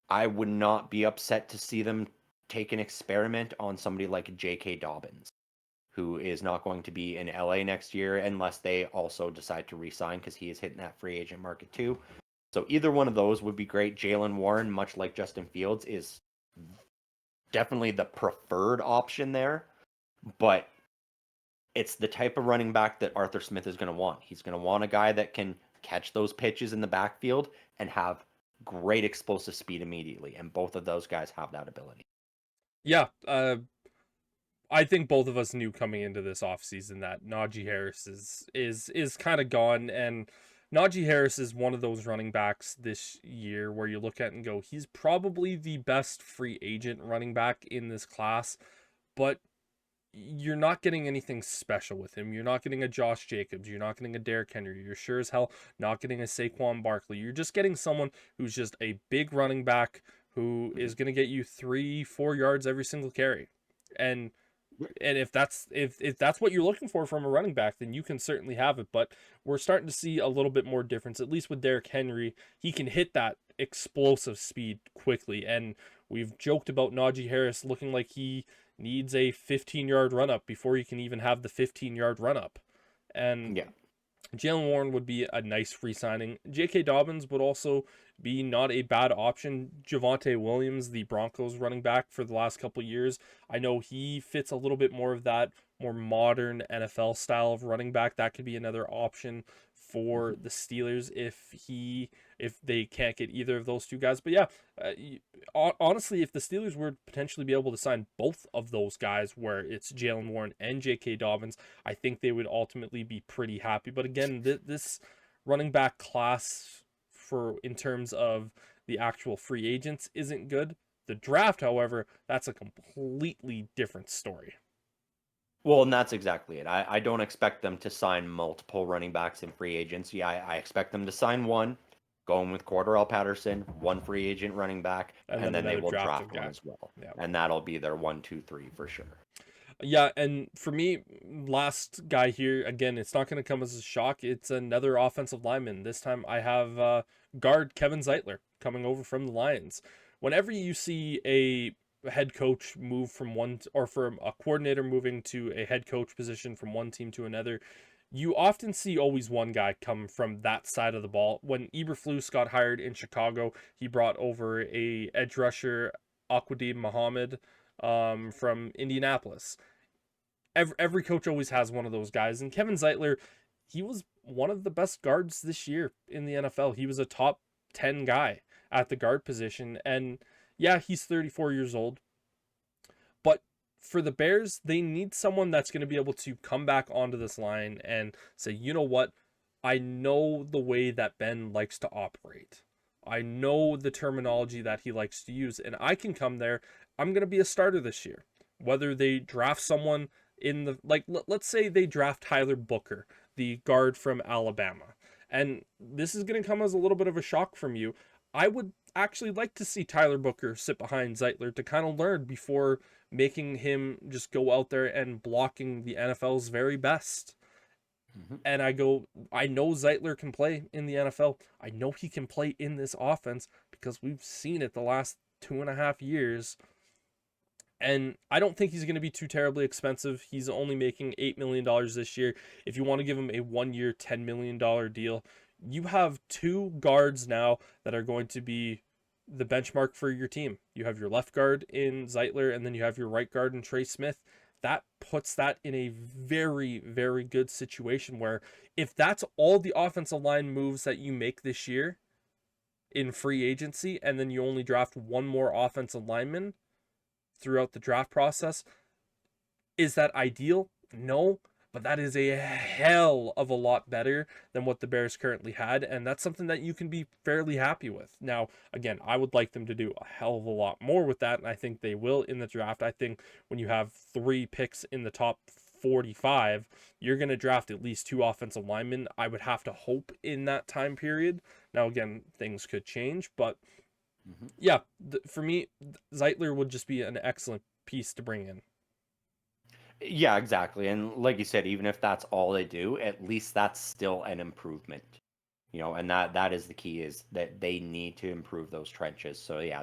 S3: I would not be upset to see them take an experiment on somebody like J.K. Dobbins, who is not going to be in LA next year unless they also decide to re-sign, because he is hitting that free agent market too. So either one of those would be great. Jalen Warren, much like Justin Fields, is definitely the preferred option there, but it's the type of running back that Arthur Smith is going to want. He's going to want a guy that can catch those pitches in the backfield and have great explosive speed immediately, and both of those guys have that ability.
S4: Yeah, I think both of us knew coming into this offseason that Najee Harris is kind of gone, and Najee Harris is one of those running backs this year where you look at and go, he's probably the best free agent running back in this class, but you're not getting anything special with him. You're not getting a Josh Jacobs. You're not getting a Derrick Henry. You're sure as hell not getting a Saquon Barkley. You're just getting someone who's just a big running back who is going to get you 3-4 yards every single carry. And if that's what you're looking for from a running back, then you can certainly have it. But we're starting to see a little bit more difference, at least with Derrick Henry. He can hit that explosive speed quickly. And We've joked about Najee Harris looking like he needs a 15-yard run up before he can even have the 15-yard run up. And
S3: Yeah.
S4: Jalen Warren would be a nice free signing. J.K. Dobbins would also be not a bad option. Javonte Williams, the Broncos running back for the last couple years, I know he fits a little bit more of that more modern NFL style of running back. That could be another option for the Steelers if they can't get either of those two guys. But yeah, honestly, if the Steelers were potentially be able to sign both of those guys, where it's Jalen Warren and J.K. Dobbins, I think they would ultimately be pretty happy. But again, this running back class for in terms of the actual free agents isn't good. The draft, however, that's a completely different story.
S3: Well, and that's exactly it. I don't expect them to sign multiple running backs in free agency. I expect them to sign one, going with Cordarrelle Patterson, one free agent running back, and then they will draft one as well.
S4: Yeah.
S3: And that'll be their 1, 2, 3 for sure.
S4: Yeah, and for me, last guy here, again, it's not going to come as a shock. It's another offensive lineman. This time I have guard Kevin Zeitler coming over from the Lions. Whenever you see a head coach move from one, or from a coordinator moving to a head coach position from one team to another, you often see always one guy come from that side of the ball. When Eberflus got hired in Chicago, he brought over a edge rusher, Aquadim Muhammad, from Indianapolis. Every coach always has one of those guys, and Kevin Zeitler, he was one of the best guards this year in the NFL. He was a top 10 guy at the guard position, and yeah, he's 34 years old. But for the Bears, they need someone that's going to be able to come back onto this line and say, you know what? I know the way that Ben likes to operate. I know the terminology that he likes to use, and I can come there. I'm going to be a starter this year. Whether they draft someone in the, like, let's say they draft Tyler Booker, the guard from Alabama. And this is going to come as a little bit of a shock from you. I would actually like to see Tyler Booker sit behind Zeitler to kind of learn before making him just go out there and blocking the NFL's very best. And I know Zeitler can play in the NFL. I know he can play in this offense because we've seen it the last 2.5 years. And I don't think he's going to be too terribly expensive. He's only making $8 million this year. If you want to give him a 1-year, $10 million deal, you have two guards now that are going to be the benchmark for your team. You have your left guard in Zeitler, and then you have your right guard in Trey Smith. That puts that in a very, very good situation where if that's all the offensive line moves that you make this year in free agency, and then you only draft one more offensive lineman throughout the draft process, is that ideal? No, but that is a hell of a lot better than what the Bears currently had, and that's something that you can be fairly happy with. Now, again, I would like them to do a hell of a lot more with that, and I think they will in the draft. I think when you have 3 picks in the top 45, you're going to draft at least 2 offensive linemen. I would have to hope in that time period. Now, again, things could change, but yeah, for me, Zeitler would just be an excellent piece to bring in.
S3: Yeah, exactly. And like you said, even if that's all they do, at least that's still an improvement. And that is the key, is that they need to improve those trenches. So yeah,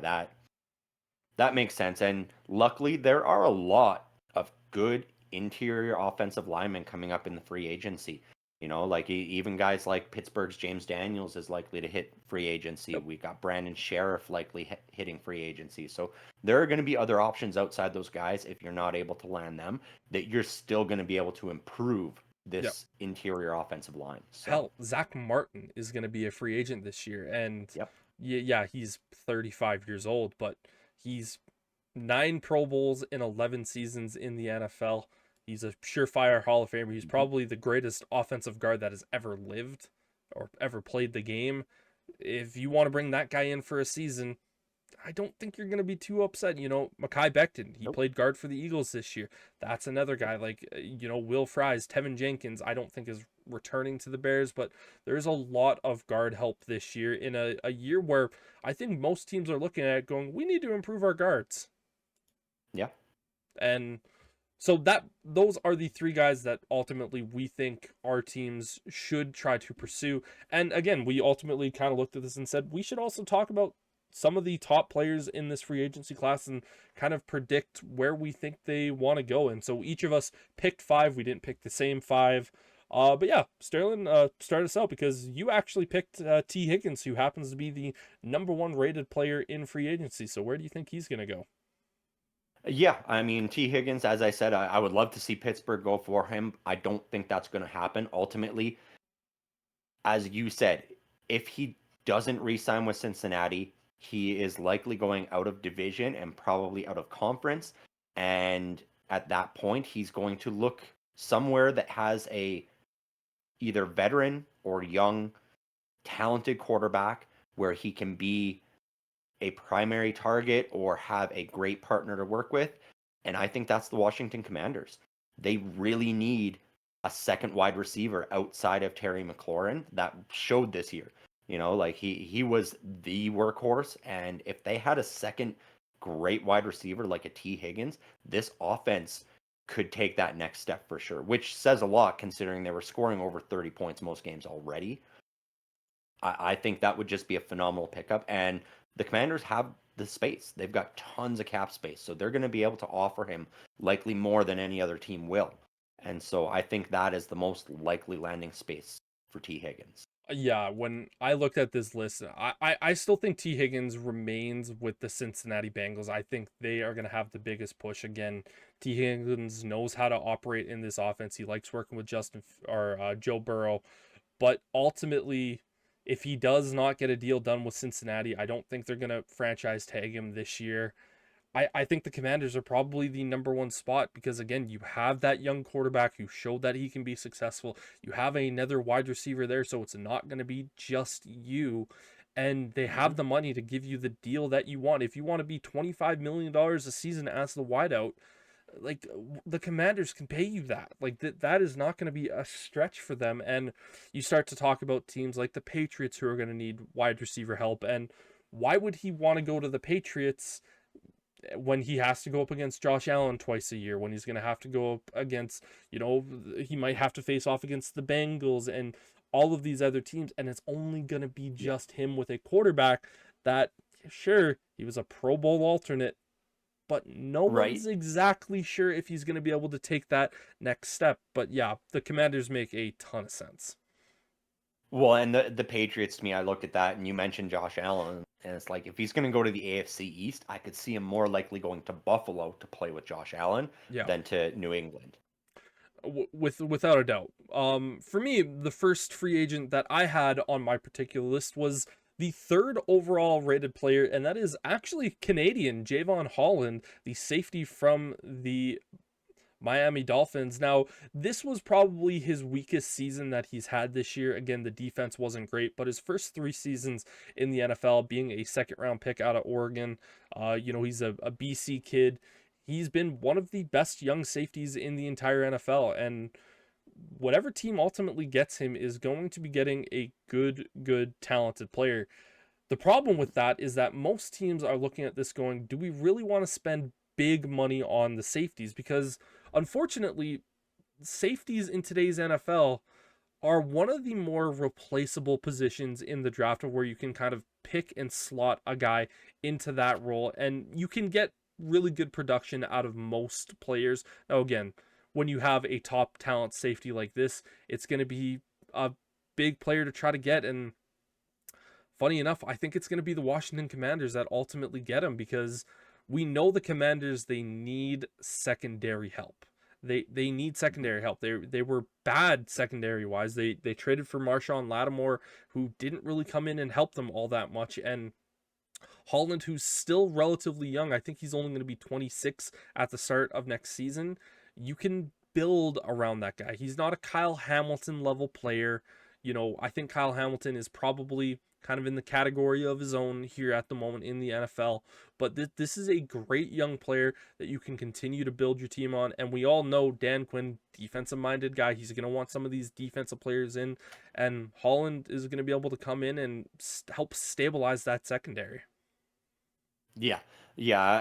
S3: that makes sense. And luckily there are a lot of good interior offensive linemen coming up in the free agency. Like even guys like Pittsburgh's James Daniels is likely to hit free agency. We got Brandon Sheriff likely hitting free agency. So there are going to be other options outside those guys, if you're not able to land them, that you're still going to be able to improve this interior offensive line. So.
S4: Hell, Zach Martin is going to be a free agent this year. And yeah, he's 35 years old, but he's 9 Pro Bowls in 11 seasons in the NFL. He's a surefire Hall of Famer. He's probably the greatest offensive guard that has ever lived or ever played the game. If you want to bring that guy in for a season, I don't think you're going to be too upset. Mekhi Becton, he played guard for the Eagles this year. That's another guy. Like, Will Fries, Tevin Jenkins, I don't think is returning to the Bears, but there's a lot of guard help this year in a year where I think most teams are looking at it going, we need to improve our guards.
S3: Yeah.
S4: And so those are the 3 guys that ultimately we think our teams should try to pursue. And again, we ultimately kind of looked at this and said we should also talk about some of the top players in this free agency class and kind of predict where we think they want to go. And so each of us picked 5. We didn't pick the same 5. But yeah, Sterling, start us out because you actually picked T. Higgins, who happens to be the number 1 rated player in free agency. So where do you think he's going to go?
S3: Yeah, I mean, T. Higgins, as I said, I would love to see Pittsburgh go for him. I don't think that's going to happen. Ultimately, as you said, if he doesn't re-sign with Cincinnati, he is likely going out of division and probably out of conference. And at that point, he's going to look somewhere that has a either veteran or young, talented quarterback where he can be a primary target or have a great partner to work with. And I think that's the Washington Commanders. They really need a second wide receiver outside of Terry McLaurin that showed this year. Like he was the workhorse. And if they had a second great wide receiver like a T. Higgins, this offense could take that next step for sure, which says a lot considering they were scoring over 30 points most games already. I think that would just be a phenomenal pickup. And the Commanders have the space. They've got tons of cap space. So they're going to be able to offer him likely more than any other team will. And so I think that is the most likely landing space for T. Higgins.
S4: Yeah, when I looked at this list, I still think T. Higgins remains with the Cincinnati Bengals. I think they are going to have the biggest push again. T. Higgins knows how to operate in this offense. He likes working with Joe Burrow, but ultimately, if he does not get a deal done with Cincinnati, I don't think they're going to franchise tag him this year. I think the Commanders are probably the number 1 spot because, again, you have that young quarterback who showed that he can be successful. You have another wide receiver there, so it's not going to be just you. And they have the money to give you the deal that you want. If you want to be $25 million a season as the wideout, like the Commanders can pay you that. Like that is not going to be a stretch for them. And you start to talk about teams like the Patriots who are going to need wide receiver help. And why would he want to go to the Patriots when he has to go up against Josh Allen twice a year, when he's going to have to go up against, he might have to face off against the Bengals and all of these other teams, and it's only going to be just him with a quarterback that, sure, he was a Pro Bowl alternate, but no one's exactly sure if he's going to be able to take that next step. But yeah, the Commanders make a ton of sense.
S3: Well, and the Patriots, to me, I looked at that, and you mentioned Josh Allen, and it's like if he's going to go to the AFC East, I could see him more likely going to Buffalo to play with Josh Allen than to New England.
S4: Without a doubt. For me, the first free agent that I had on my particular list was the 3rd overall rated player, and that is actually Canadian Javon Holland, the safety from the Miami Dolphins. Now, this was probably his weakest season that he's had this year. Again, the defense wasn't great, but his first 3 seasons in the NFL, being a 2nd-round pick out of Oregon, he's a BC kid. He's been one of the best young safeties in the entire NFL, and whatever team ultimately gets him is going to be getting a good, talented player. The problem with that is that most teams are looking at this going, do we really want to spend big money on the safeties? Because unfortunately, safeties in today's NFL are one of the more replaceable positions in the draft, of where you can kind of pick and slot a guy into that role, and you can get really good production out of most players. Now, again, when you have a top talent safety like this, it's going to be a big player to try to get. And funny enough, I think it's going to be the Washington Commanders that ultimately get him, because we know the Commanders, they need secondary help. They need secondary help. They were bad secondary wise. They traded for Marshawn Lattimore, who didn't really come in and help them all that much. And Holland, who's still relatively young, I think he's only going to be 26 at the start of next season. You can build around that guy. He's not a Kyle Hamilton level player. I think Kyle Hamilton is probably kind of in the category of his own here at the moment in the NFL. But this is a great young player that you can continue to build your team on. And we all know Dan Quinn, defensive-minded guy. He's going to want some of these defensive players in. And Holland is going to be able to come in and help stabilize that secondary.
S3: Yeah,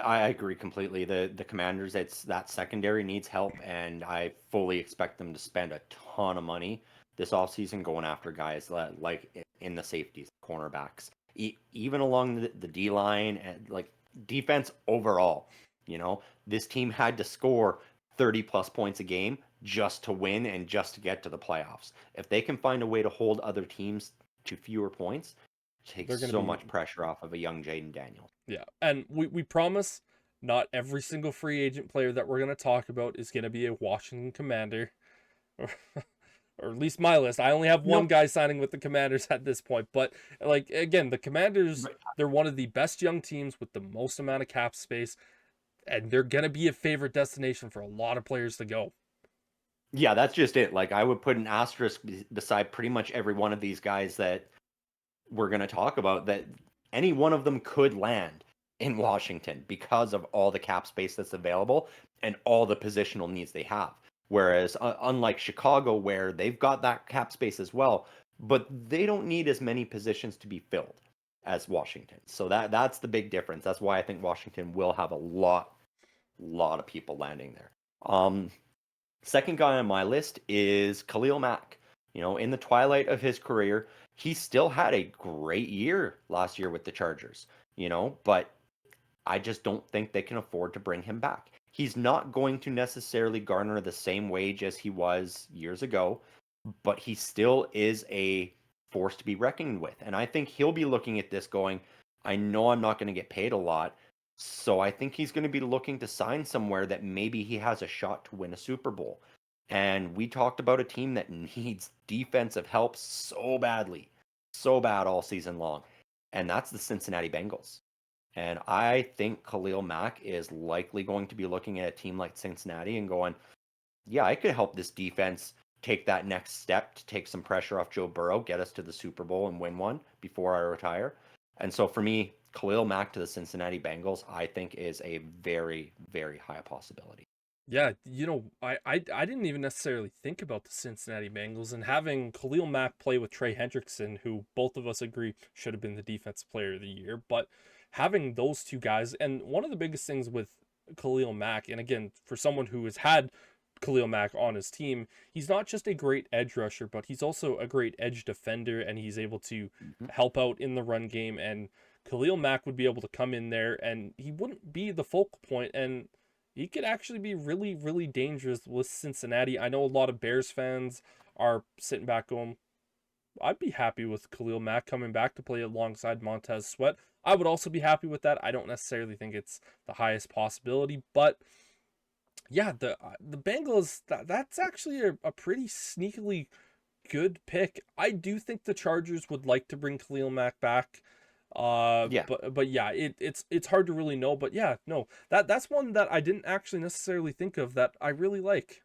S3: I agree completely. The Commanders, it's that secondary needs help, and I fully expect them to spend a ton of money this offseason going after guys like in the safeties, cornerbacks. even along the D line and like defense overall. This team had to score 30 plus points a game just to win and just to get to the playoffs. If they can find a way to hold other teams to fewer points, it takes so much pressure off of a young Jaden Daniels.
S4: Yeah, and we promise not every single free agent player that we're going to talk about is going to be a Washington Commander. Or at least my list. I only have one guy signing with the Commanders at this point. But like again, the Commanders, they're one of the best young teams with the most amount of cap space, and they're gonna be a favorite destination for a lot of players to go.
S3: Yeah, that's just it. Like I would put an asterisk beside pretty much every one of these guys that we're gonna talk about, that any one of them could land in Washington because of all the cap space that's available and all the positional needs they have. Whereas, unlike Chicago, where they've got that cap space as well, but they don't need as many positions to be filled as Washington. So that's the big difference. That's why I think Washington will have a lot of people landing there. Second guy on my list is Khalil Mack. In the twilight of his career, he still had a great year last year with the Chargers, but I just don't think they can afford to bring him back. He's not going to necessarily garner the same wage as he was years ago, but he still is a force to be reckoned with. And I think he'll be looking at this going, I know I'm not going to get paid a lot, so I think he's going to be looking to sign somewhere that maybe he has a shot to win a Super Bowl. And we talked about a team that needs defensive help so badly, so bad all season long. And that's the Cincinnati Bengals. And I think Khalil Mack is likely going to be looking at a team like Cincinnati and going, yeah, I could help this defense take that next step to take some pressure off Joe Burrow, get us to the Super Bowl and win one before I retire. And so for me, Khalil Mack to the Cincinnati Bengals, I think is a very, very high possibility.
S4: Yeah, I didn't even necessarily think about the Cincinnati Bengals, and having Khalil Mack play with Trey Hendrickson, who both of us agree should have been the defensive player of the year, but having those two guys, and one of the biggest things with Khalil Mack, and again, for someone who has had Khalil Mack on his team, he's not just a great edge rusher, but he's also a great edge defender, and he's able to help out in the run game, and Khalil Mack would be able to come in there, and he wouldn't be the focal point, and he could actually be really, really dangerous with Cincinnati. I know a lot of Bears fans are sitting back going, I'd be happy with Khalil Mack coming back to play alongside Montez Sweat. I would also be happy with that. I don't necessarily think it's the highest possibility, but yeah, the Bengals, that's actually a pretty sneakily good pick. I do think the Chargers would like to bring Khalil Mack back.
S3: Yeah.
S4: But yeah, it's hard to really know. But yeah, no, that's one that I didn't actually necessarily think of that I really like.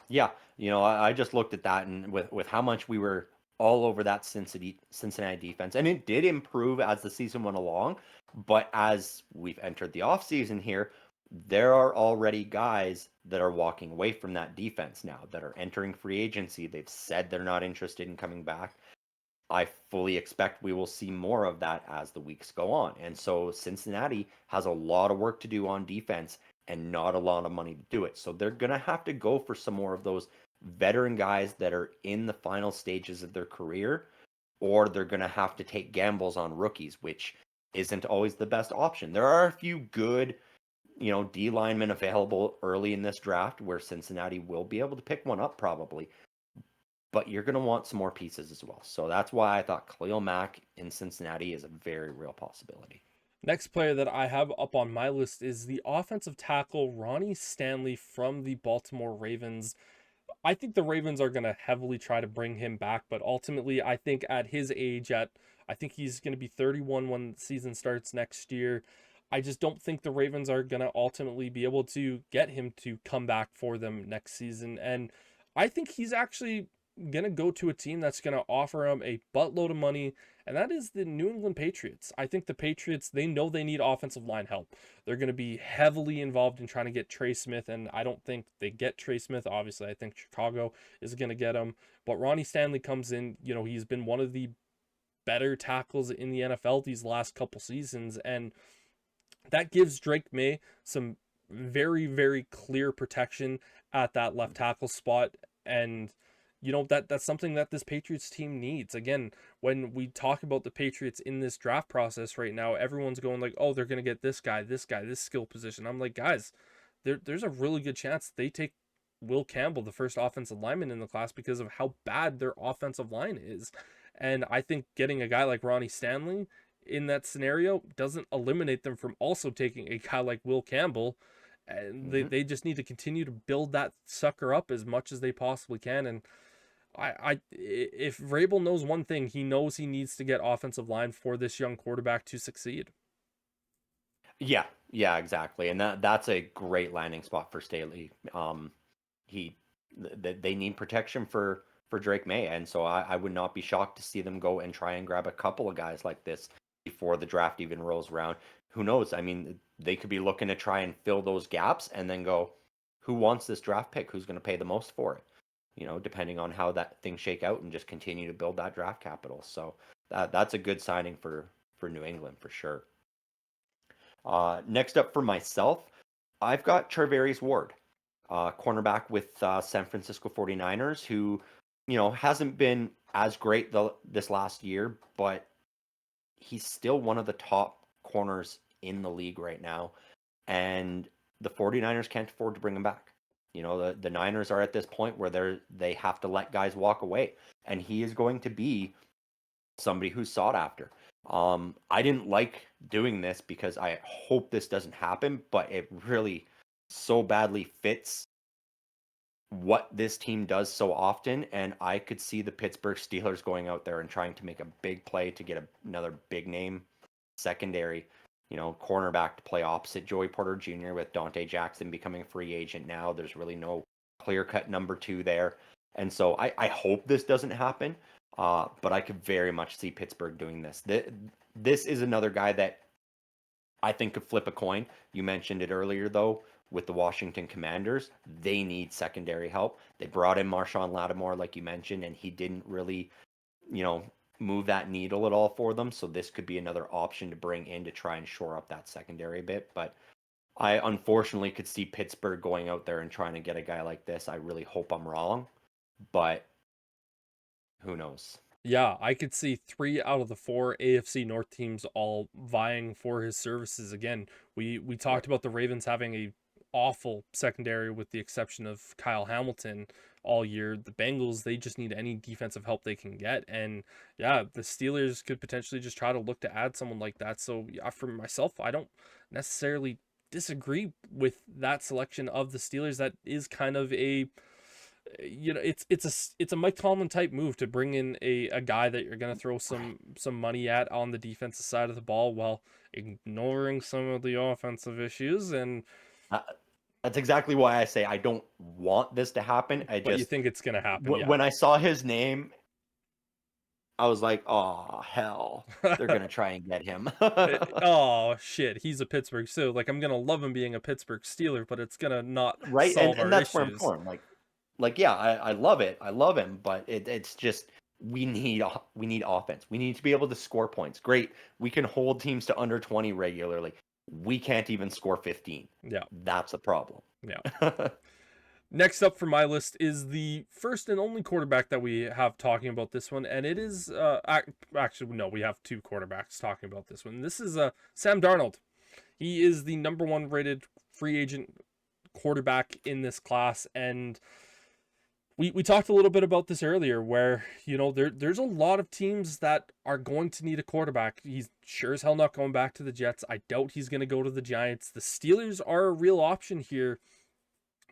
S3: Yeah, I just looked at that, and with how much we were all over that Cincinnati defense, and it did improve as the season went along. But as we've entered the offseason here, there are already guys that are walking away from that defense now, that are entering free agency. They've said they're not interested in coming back. I fully expect we will see more of that as the weeks go on. And so Cincinnati has a lot of work to do on defense and not a lot of money to do it. So they're going to have to go for some more of those veteran guys that are in the final stages of their career, or they're going to have to take gambles on rookies, which isn't always the best option. There are a few good, D linemen available early in this draft where Cincinnati will be able to pick one up probably. But you're going to want some more pieces as well. So that's why I thought Khalil Mack in Cincinnati is a very real possibility.
S4: Next player that I have up on my list is the offensive tackle Ronnie Stanley from the Baltimore Ravens. I think the Ravens are going to heavily try to bring him back, but ultimately I think at his age, I think he's going to be 31 when the season starts next year. I just don't think the Ravens are going to ultimately be able to get him to come back for them next season. And I think he's actually going to go to a team that's going to offer him a buttload of money, and that is the New England Patriots. I think the Patriots, they know they need offensive line help. They're going to be heavily involved in trying to get Trey Smith, and I don't think they get Trey Smith. Obviously, I think Chicago is going to get him. But Ronnie Stanley comes in, he's been one of the better tackles in the NFL these last couple seasons, and that gives Drake May some very, very clear protection at that left tackle spot. And that's something that this Patriots team needs. Again, when we talk about the Patriots in this draft process right now, everyone's going like, oh, they're going to get this guy, this skill position. I'm like, guys, there's a really good chance they take Will Campbell, the first offensive lineman in the class, because of how bad their offensive line is. And I think getting a guy like Ronnie Stanley in that scenario doesn't eliminate them from also taking a guy like Will Campbell. And they just need to continue to build that sucker up as much as they possibly can. And if Vrabel knows one thing, he knows he needs to get offensive line for this young quarterback to succeed.
S3: Yeah, exactly, and that's a great landing spot for Staley. They need protection for Drake May, and so I would not be shocked to see them go and try and grab a couple of guys like this before the draft even rolls around. Who knows? I mean, they could be looking to try and fill those gaps and then go, who wants this draft pick? Who's going to pay the most for it? Depending on how that things shake out, and just continue to build that draft capital. So that's a good signing for New England for sure. Next up for myself, I've got Charvarius Ward, cornerback with San Francisco 49ers, who, hasn't been as great this last year, but he's still one of the top corners in the league right now. And the 49ers can't afford to bring him back. The Niners are at this point where they have to let guys walk away. And he is going to be somebody who's sought after. I didn't like doing this because I hope this doesn't happen, but it really so badly fits what this team does so often. And I could see the Pittsburgh Steelers going out there and trying to make a big play to get another big name secondary, cornerback to play opposite Joey Porter Jr. with Dante Jackson becoming a free agent now. There's really no clear-cut number 2 there. And so I hope this doesn't happen. But I could very much see Pittsburgh doing this. This is another guy that I think could flip a coin. You mentioned it earlier, though, with the Washington Commanders. They need secondary help. They brought in Marshawn Lattimore, like you mentioned, and he didn't really, move that needle at all for them. So this could be another option to bring in to try and shore up that secondary a bit. But I unfortunately could see Pittsburgh going out there and trying to get a guy like this. I really hope I'm wrong, but who knows?
S4: Yeah, I could see 3 out of the 4 AFC North teams all vying for his services. Again, we talked about the Ravens having a awful secondary with the exception of Kyle Hamilton all year. The Bengals, they just need any defensive help they can get. And yeah, the Steelers could potentially just try to look to add someone like that. So yeah, for myself, I don't necessarily disagree with that selection of the Steelers. That is kind of a it's a Mike Tomlin type move to bring in a guy that you're going to throw some money at on the defensive side of the ball while ignoring some of the offensive issues. And
S3: that's exactly why I say I don't want this to happen.
S4: But you think it's going to happen? Yeah.
S3: When I saw his name, I was like, oh, hell, they're going to try and get him.
S4: Oh, shit, he's a Pittsburgh. So, I'm going to love him being a Pittsburgh Steeler, but it's going to not
S3: right?
S4: solve
S3: And
S4: our
S3: that's
S4: issues.
S3: where I'm torn. Yeah, I love it. I love him, but it's just we need offense. We need to be able to score points. Great, we can hold teams to under 20 regularly. We can't even score 15.
S4: Yeah,
S3: that's the problem.
S4: Yeah. Next up for my list is the first and only quarterback that we have talking about this one, and it is actually no, we have 2 quarterbacks talking about this one. This is Sam Darnold. He is the number 1 rated free agent quarterback in this class, and we talked a little bit about this earlier where, there's a lot of teams that are going to need a quarterback. He's sure as hell not going back to the Jets. I doubt he's going to go to the Giants. The Steelers are a real option here.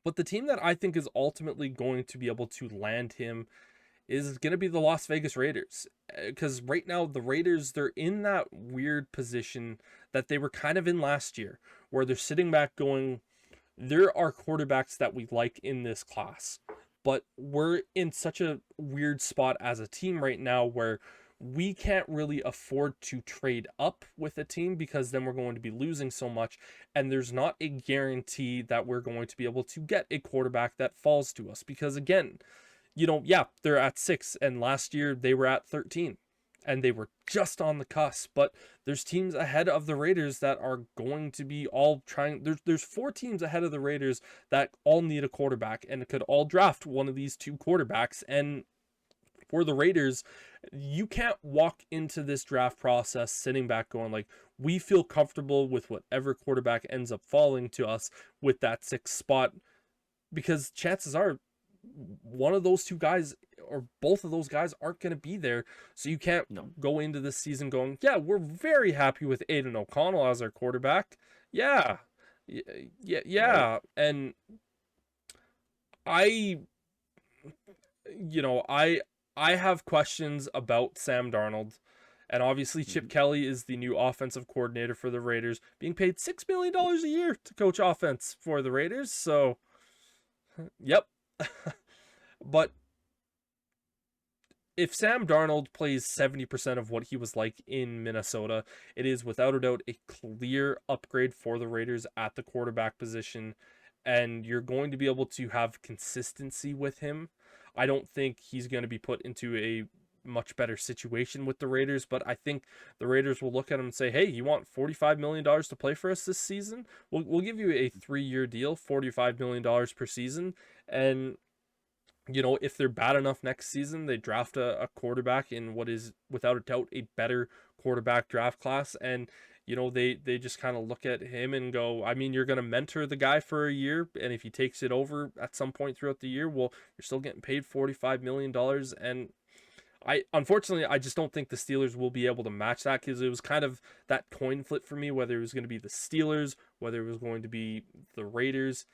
S4: But the team that I think is ultimately going to be able to land him is going to be the Las Vegas Raiders. Because right now, the Raiders, they're in that weird position that they were kind of in last year, where they're sitting back going, there are quarterbacks that we like in this class. But we're in such a weird spot as a team right now where we can't really afford to trade up with a team because then we're going to be losing so much. And there's not a guarantee that we're going to be able to get a quarterback that falls to us. Because again, they're at 6 and last year they were at 13. and they were just on the cusp. But there's teams ahead of the Raiders that are going to be all trying. There's 4 teams ahead of the Raiders that all need a quarterback and could all draft one of these 2 quarterbacks. And for the Raiders, you can't walk into this draft process sitting back going like, we feel comfortable with whatever quarterback ends up falling to us with that 6th spot, because chances are one of those 2 guys or both of those guys aren't going to be there. So you can't go into this season going, yeah, we're very happy with Aiden O'Connell as our quarterback. Yeah. Yeah. Right. And I have questions about Sam Darnold. And obviously Chip Kelly is the new offensive coordinator for the Raiders, being paid $6 million a year to coach offense for the Raiders. So, yep. But if Sam Darnold plays 70% of what he was like in Minnesota, it is without a doubt a clear upgrade for the Raiders at the quarterback position. And you're going to be able to have consistency with him. I don't think he's going to be put into a much better situation with the Raiders, but I think the Raiders will look at him and say, hey, you want $45 million to play for us this season? We'll give you a 3-year deal, $45 million per season. And, if they're bad enough next season, they draft a quarterback in what is without a doubt a better quarterback draft class. And, they just kind of look at him and go, I mean, you're going to mentor the guy for a year, and if he takes it over at some point throughout the year, well, you're still getting paid $45 million. And unfortunately, I just don't think the Steelers will be able to match that, because it was kind of that coin flip for me, whether it was going to be the Steelers, whether it was going to be the Raiders.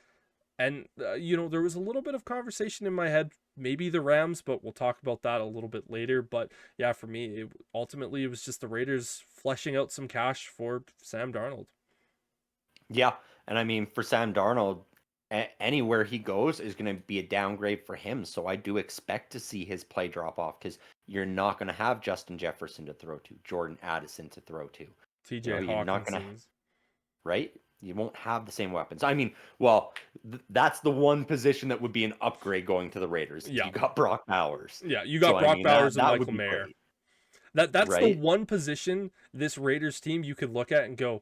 S4: And, there was a little bit of conversation in my head, maybe the Rams, but we'll talk about that a little bit later. But yeah, for me, ultimately, it was just the Raiders fleshing out some cash for Sam Darnold.
S3: Yeah. And I mean, for Sam Darnold, anywhere he goes is going to be a downgrade for him. So I do expect to see his play drop off, because you're not going to have Justin Jefferson to throw to, Jordan Addison to throw to.
S4: TJ Hawkinson.
S3: Right? You won't have the same weapons. I mean, well, that's the one position that would be an upgrade going to the Raiders.
S4: Yeah.
S3: You got Brock Bowers.
S4: Yeah, you got Brock Bowers and Michael Mayer. That's right? The one position this Raiders team you could look at and go,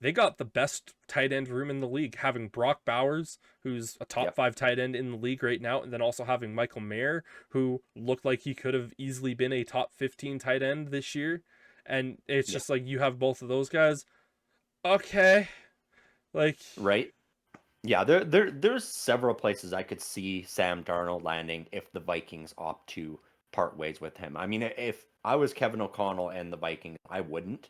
S4: they got the best tight end room in the league, having Brock Bowers, who's a top 5 tight end in the league right now, and then also having Michael Mayer, who looked like he could have easily been a top 15 tight end this year. And it's just like, you have both of those guys. Okay. Like,
S3: right? Yeah, there's several places I could see Sam Darnold landing if the Vikings opt to part ways with him. I mean, if I was Kevin O'Connell and the Vikings, I wouldn't.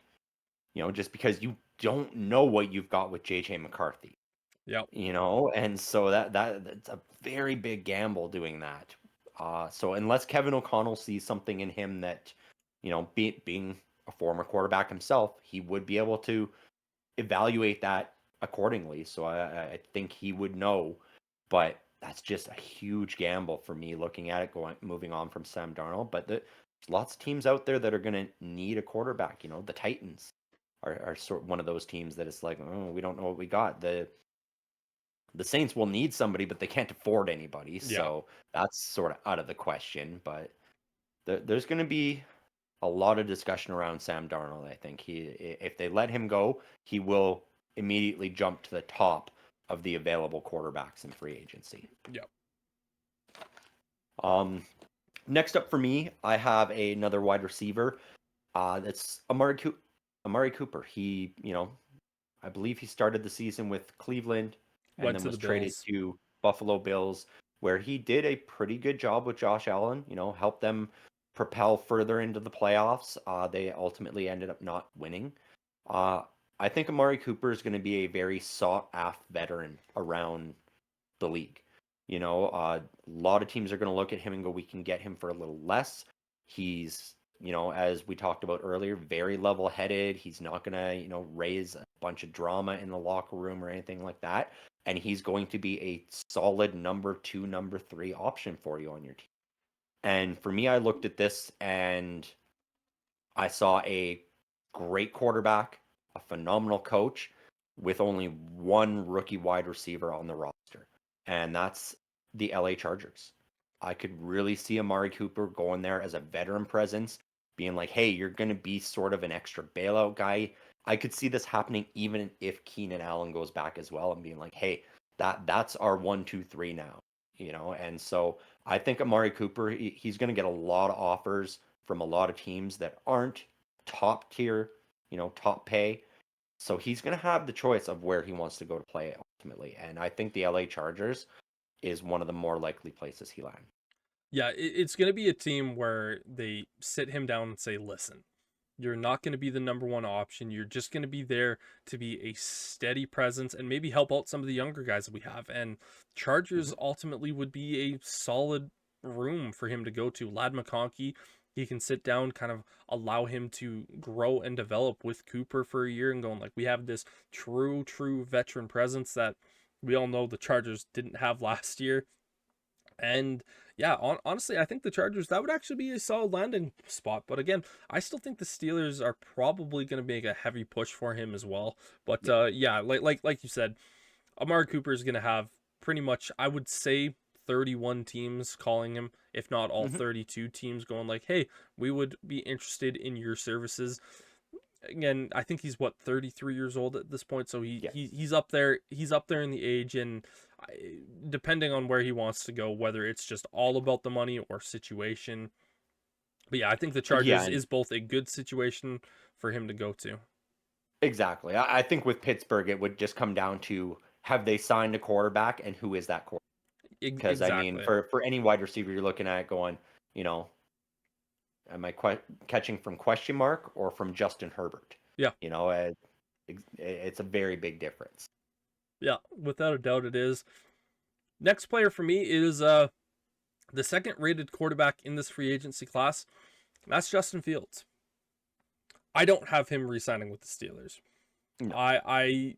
S3: Just because you don't know what you've got with JJ McCarthy.
S4: Yeah.
S3: And so that's a very big gamble doing that. So unless Kevin O'Connell sees something in him that, being a former quarterback himself, he would be able to evaluate that accordingly. So I think he would know, but that's just a huge gamble for me looking at it, moving on from Sam Darnold. But there's lots of teams out there that are going to need a quarterback. The Titans are sort of one of those teams that it's like, oh, we don't know what we got. The Saints will need somebody, but they can't afford anybody. Yeah. So that's sort of out of the question. But there's going to be a lot of discussion around Sam Darnold. I think if they let him go, he will immediately jump to the top of the available quarterbacks in free agency.
S4: Yep.
S3: Next up for me, I have another wide receiver. That's Amari Cooper. He, I believe he started the season with Cleveland and then was traded to Buffalo Bills, where he did a pretty good job with Josh Allen, helped them propel further into the playoffs. They ultimately ended up not winning. I think Amari Cooper is going to be a very sought-after veteran around the league. A lot of teams are going to look at him and go, we can get him for a little less. He's, as we talked about earlier, very level-headed. He's not going to, raise a bunch of drama in the locker room or anything like that. And he's going to be a solid number 2, number 3 option for you on your team. And for me, I looked at this and I saw a great quarterback, a phenomenal coach, with only one rookie wide receiver on the roster. And that's the LA Chargers. I could really see Amari Cooper going there as a veteran presence, being like, hey, you're going to be sort of an extra bailout guy. I could see this happening even if Keenan Allen goes back as well and being like, hey, that's our 1, 2, 3 now, And so I think Amari Cooper, he's going to get a lot of offers from a lot of teams that aren't top tier, top pay. So he's going to have the choice of where he wants to go to play ultimately. And I think the LA Chargers is one of the more likely places he lands.
S4: Yeah, it's going to be a team where they sit him down and say, listen, you're not going to be the number one option. You're just going to be there to be a steady presence and maybe help out some of the younger guys that we have. And Chargers ultimately would be a solid room for him to go to. Lad McConkey, he can sit down, kind of allow him to grow and develop with Cooper for a year and going like, we have this true veteran presence that we all know the Chargers didn't have last year. And yeah, honestly, I think the Chargers, that would actually be a solid landing spot. But again, I still think the Steelers are probably going to make a heavy push for him as well. But yeah, like you said, Amari Cooper is going to have pretty much, I would say, 31 teams calling him, if not all 32 teams going like, hey, we would be interested in your services. Again, I think he's 33 years old at this point, so he's up there. He's up there in the age, and depending on where he wants to go, whether it's just all about the money or situation. But yeah, I think the Chargers is both a good situation for him to go to.
S3: Exactly. I think with Pittsburgh, it would just come down to, have they signed a quarterback and who is that quarterback? Because I mean, for any wide receiver you're looking at going, am I catching from question mark or from Justin Herbert?
S4: Yeah.
S3: It's a very big difference.
S4: Yeah, without a doubt it is. Next player for me is the second rated quarterback in this free agency class. That's Justin Fields. I don't have him re-signing with the Steelers. No. I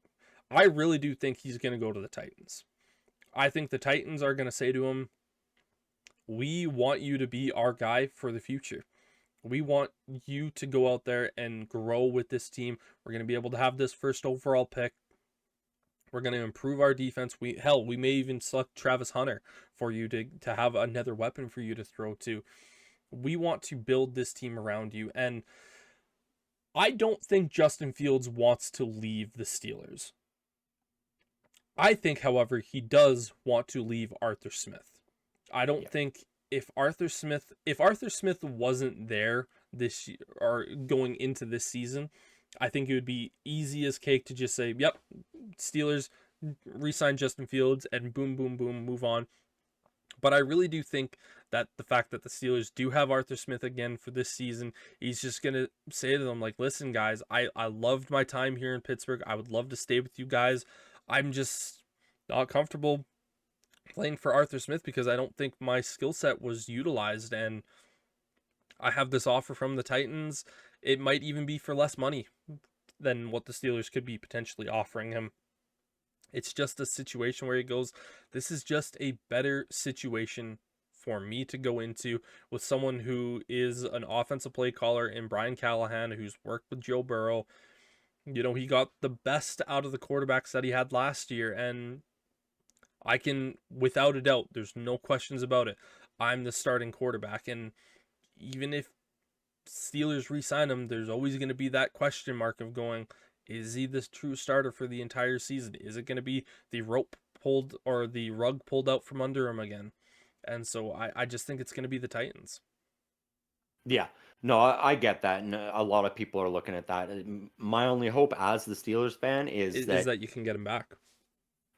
S4: really do think he's going to go to the Titans. I think the Titans are going to say to him, we want you to be our guy for the future. We want you to go out there and grow with this team. We're going to be able to have this first overall pick. We're going to improve our defense. We may even select Travis Hunter for you to have another weapon for you to throw to. We want to build this team around you. And I don't think Justin Fields wants to leave the Steelers. I think, however, he does want to leave Arthur Smith. I don't think if Arthur Smith wasn't there this year or going into this season, I think it would be easy as cake to just say, yep, Steelers re-sign Justin Fields and boom, boom, boom, move on. But I really do think that the fact that the Steelers do have Arthur Smith again for this season, he's just going to say to them, like, listen, guys, I loved my time here in Pittsburgh. I would love to stay with you guys. I'm just not comfortable playing for Arthur Smith because I don't think my skill set was utilized, and I have this offer from the Titans. It might even be for less money than what the Steelers could be potentially offering him. It's just a situation where he goes, this is just a better situation for me to go into with someone who is an offensive play caller in Brian Callahan, who's worked with Joe Burrow. He got the best out of the quarterbacks that he had last year, and I can, without a doubt, there's no questions about it, I'm the starting quarterback. And even if Steelers re-sign him, there's always going to be that question mark of going, is he the true starter for the entire season? Is it going to be the rope pulled or the rug pulled out from under him again? And so I just think it's going to be the Titans.
S3: Yeah, no, I get that, and a lot of people are looking at that. My only hope as the Steelers fan is
S4: that you can get him back.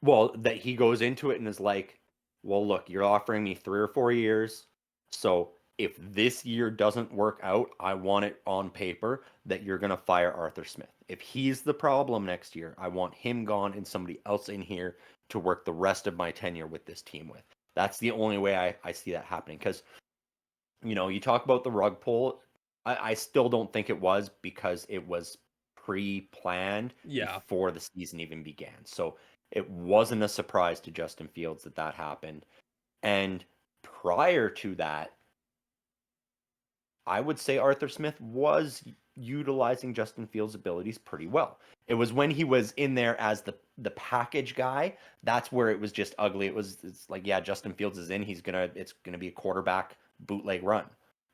S3: Well, that he goes into it and is like, well, look, you're offering me 3 or 4 years, so if this year doesn't work out, I want it on paper that you're going to fire Arthur Smith. If he's the problem next year, I want him gone and somebody else in here to work the rest of my tenure with this team with. That's the only way I see that happening. Because, you talk about the rug pull. I still don't think it was, because it was pre-planned before the season even began. So it wasn't a surprise to Justin Fields that happened. And prior to that, I would say Arthur Smith was utilizing Justin Fields' abilities pretty well. It was when he was in there as the package guy, that's where it was just ugly. It's like, yeah, Justin Fields is in, it's gonna be a quarterback bootleg run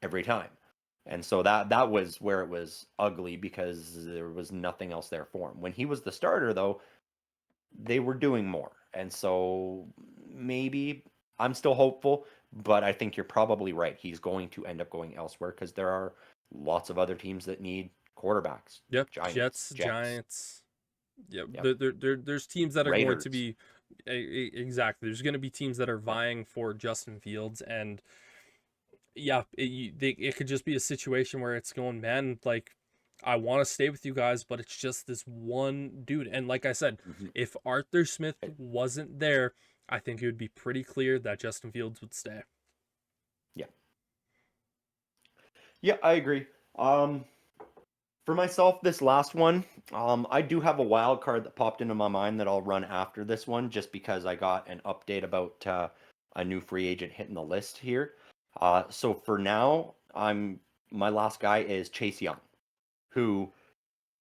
S3: every time. And so that was where it was ugly because there was nothing else there for him. When he was the starter, though, they were doing more. And so maybe I'm still hopeful, but I think you're probably right. He's going to end up going elsewhere because there are lots of other teams that need quarterbacks.
S4: Yep,
S3: Giants,
S4: Jets,
S3: Jets,
S4: Giants. Yep,
S3: yep,
S4: there's teams that are going to
S3: Raiders.
S4: be exactly. There's going to be teams that are vying for Justin Fields, and yeah, it could just be a situation where it's going, man, like I want to stay with you guys, but it's just this one dude. And like I said,
S3: Mhm.
S4: if Arthur Smith wasn't there, I think it would be pretty clear that Justin Fields would stay.
S3: Yeah. Yeah, I agree. Um, for myself, this last one, I do have a wild card that popped into my mind that I'll run after this one, just because I got an update about a new free agent hitting the list here. So for now, my last guy is Chase Young, who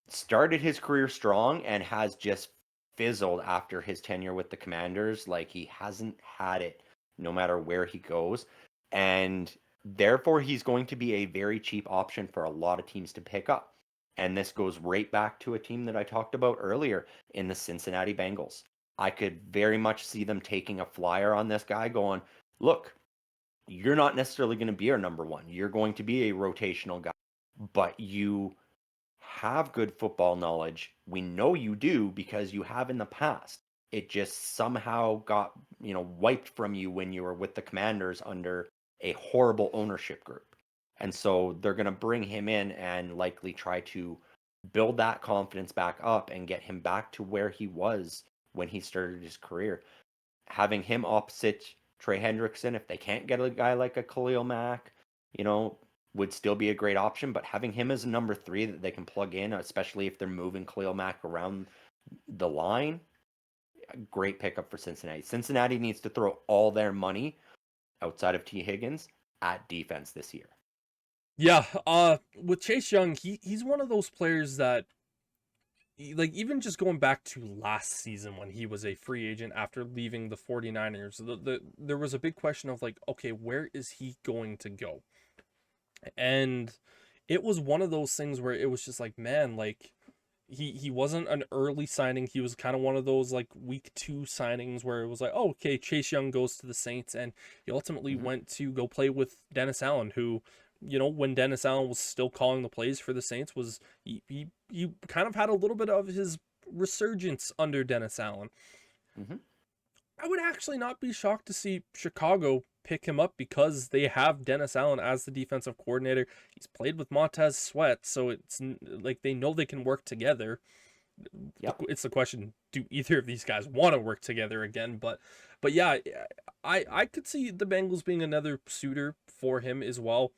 S3: started his career strong and has just fizzled after his tenure with the Commanders. Like he hasn't had it no matter where he goes. And therefore, he's going to be a very cheap option for a lot of teams to pick up. And this goes right back to a team that I talked about earlier in the Cincinnati Bengals. I could very much see them taking a flyer on this guy, going, look, you're not necessarily going to be our number one. You're going to be a rotational guy, but you have good football knowledge. We know you do because you have in the past. It just somehow got, wiped from you when you were with the Commanders under a horrible ownership group. And so they're going to bring him in and likely try to build that confidence back up and get him back to where he was when he started his career. Having him opposite Trey Hendrickson, if they can't get a guy like a Khalil Mack, you know, would still be a great option, but having him as a number 3 that they can plug in, especially if they're moving Khalil Mack around the line, a great pickup for Cincinnati. Cincinnati needs to throw all their money outside of T. Higgins at defense this year.
S4: Yeah, with Chase Young, he's one of those players that like even just going back to last season when he was a free agent after leaving the 49ers, there was a big question of like, okay, where is he going to go? And it was one of those things where it was just like, man, like he wasn't an early signing. He was kind of one of those like week 2 signings where it was like, oh, okay, Chase Young goes to the Saints, and he ultimately went to go play with Dennis Allen, who, when Dennis Allen was still calling the plays for the Saints, was he kind of had a little bit of his resurgence under Dennis Allen.
S3: Mm-hmm.
S4: I would actually not be shocked to see Chicago pick him up because they have Dennis Allen as the defensive coordinator. He's played with Montez Sweat, so it's like they know they can work together.
S3: Yep.
S4: It's the question: do either of these guys want to work together again? But yeah, I could see the Bengals being another suitor for him as well.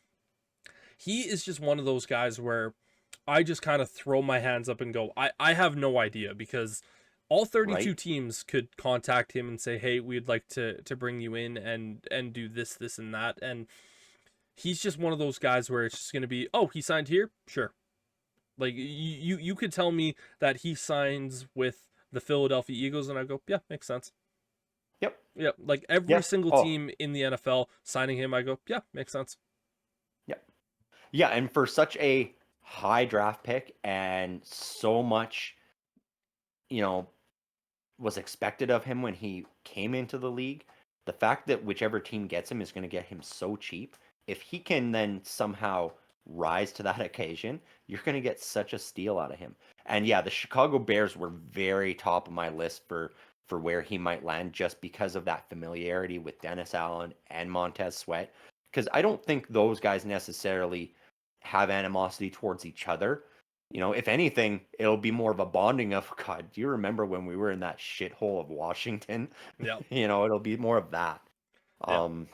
S4: He is just one of those guys where I just kind of throw my hands up and go, I have no idea, because all 32
S3: Right?
S4: teams could contact him and say, hey, we'd like to bring you in and do this and that. And he's just one of those guys where it's just going to be, oh, he signed here? Sure. Like you could tell me that he signs with the Philadelphia Eagles and I go, yeah, makes sense.
S3: Yep.
S4: Yeah, like every
S3: Yeah.
S4: single
S3: Oh,
S4: team in the NFL signing him, I go, yeah, makes sense.
S3: yep. Yeah, and for such a high draft pick and so much, you know, was expected of him when he came into the league, the fact that whichever team gets him is going to get him so cheap, if he can then somehow rise to that occasion, you're going to get such a steal out of him. And yeah, the Chicago Bears were very top of my list for where he might land just because of that familiarity with Dennis Allen and Montez Sweat. Because I don't think those guys necessarily have animosity towards each other. If anything, it'll be more of a bonding of, God, do you remember when we were in that shithole of Washington?
S4: Yeah,
S3: It'll be more of that.
S4: yeah.
S3: Um,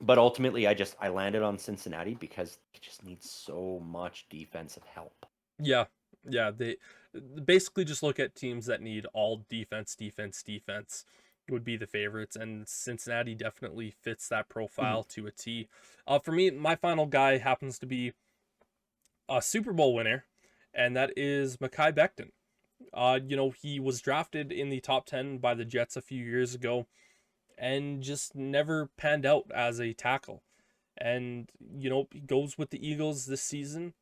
S3: but ultimately, I landed on Cincinnati because they just need so much defensive help.
S4: Yeah, yeah. They basically just look at teams that need all defense, defense, defense would be the favorites, and Cincinnati definitely fits that profile to a T. For me, my final guy happens to be a Super Bowl winner, and that is Mekhi Becton. He was drafted in the top 10 by the Jets a few years ago and just never panned out as a tackle. And, he goes with the Eagles this season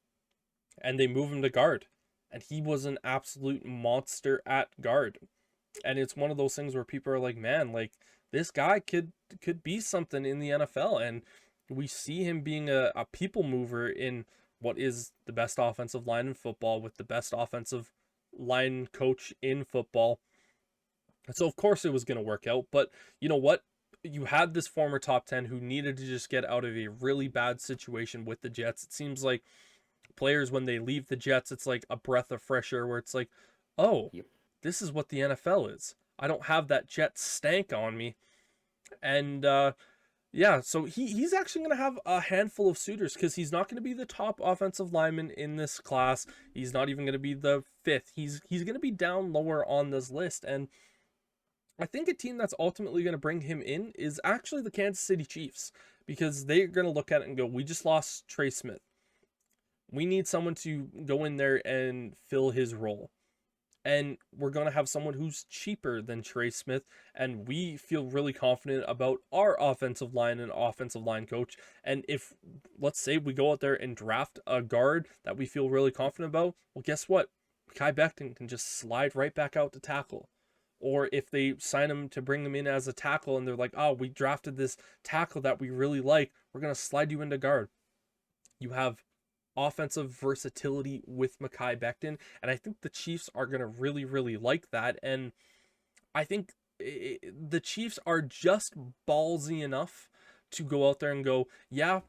S4: and they move him to guard. And he was an absolute monster at guard. And it's one of those things where people are like, man, like this guy could be something in the NFL. And we see him being a people mover in what is the best offensive line in football with the best offensive line coach in football. And so of course it was going to work out. But you know what? You had this former top 10 who needed to just get out of a really bad situation with the Jets. It seems like players, when they leave the Jets, it's like a breath of fresh air where it's like, oh,
S3: Yep.
S4: this is what the NFL is. I don't have that Jets stank on me. And yeah, so he's actually going to have a handful of suitors because he's not going to be the top offensive lineman in this class. He's not even going to be the fifth. He's going to be down lower on this list. And I think a team that's ultimately going to bring him in is actually the Kansas City Chiefs, because they're going to look at it and go, we just lost Trey Smith. We need someone to go in there and fill his role. And we're going to have someone who's cheaper than Trey Smith. And we feel really confident about our offensive line and offensive line coach. And if, let's say, we go out there and draft a guard that we feel really confident about, well, guess what? Kai Becton can just slide right back out to tackle. Or if they sign him to bring him in as a tackle and they're like, oh, we drafted this tackle that we really like, we're going to slide you into guard. You have offensive versatility with Mekhi Becton, and I think the Chiefs are going to really, really like that. And I think the Chiefs are just ballsy enough to go out there and go, yeah,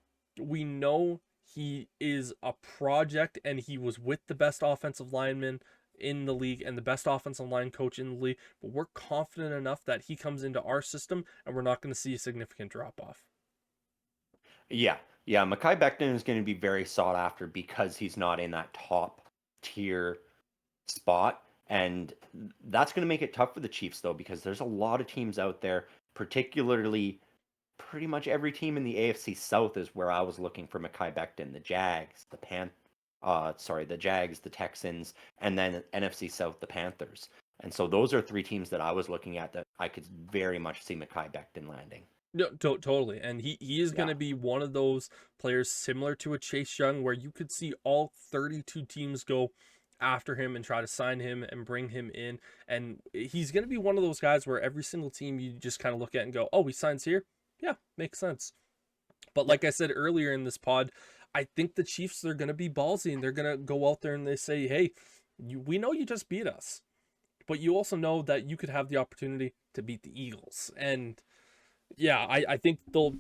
S4: we know he is a project and he was with the best offensive lineman in the league and the best offensive line coach in the league, but we're confident enough that he comes into our system and we're not going to see a significant drop off.
S3: Yeah, yeah. Mekhi Becton is going to be very sought after because he's not in that top tier spot, and that's going to make it tough for the Chiefs though, because there's a lot of teams out there, particularly pretty much every team in the AFC South is where I was looking for Mekhi Becton. The Jags, the Jags, the Texans, and then NFC South, the Panthers. And so those are three teams that I was looking at that I could very much see Mekhi Becton landing.
S4: No, totally. And he is going to be one of those players similar to a Chase Young where you could see all 32 teams go after him and try to sign him and bring him in. And he's going to be one of those guys where every single team you just kind of look at and go, oh, he signs here? Yeah, makes sense. But like I said earlier in this pod, I think the Chiefs are going to be ballsy and they're going to go out there and they say, hey, we know you just beat us, but you also know that you could have the opportunity to beat the Eagles. And yeah, I think they'll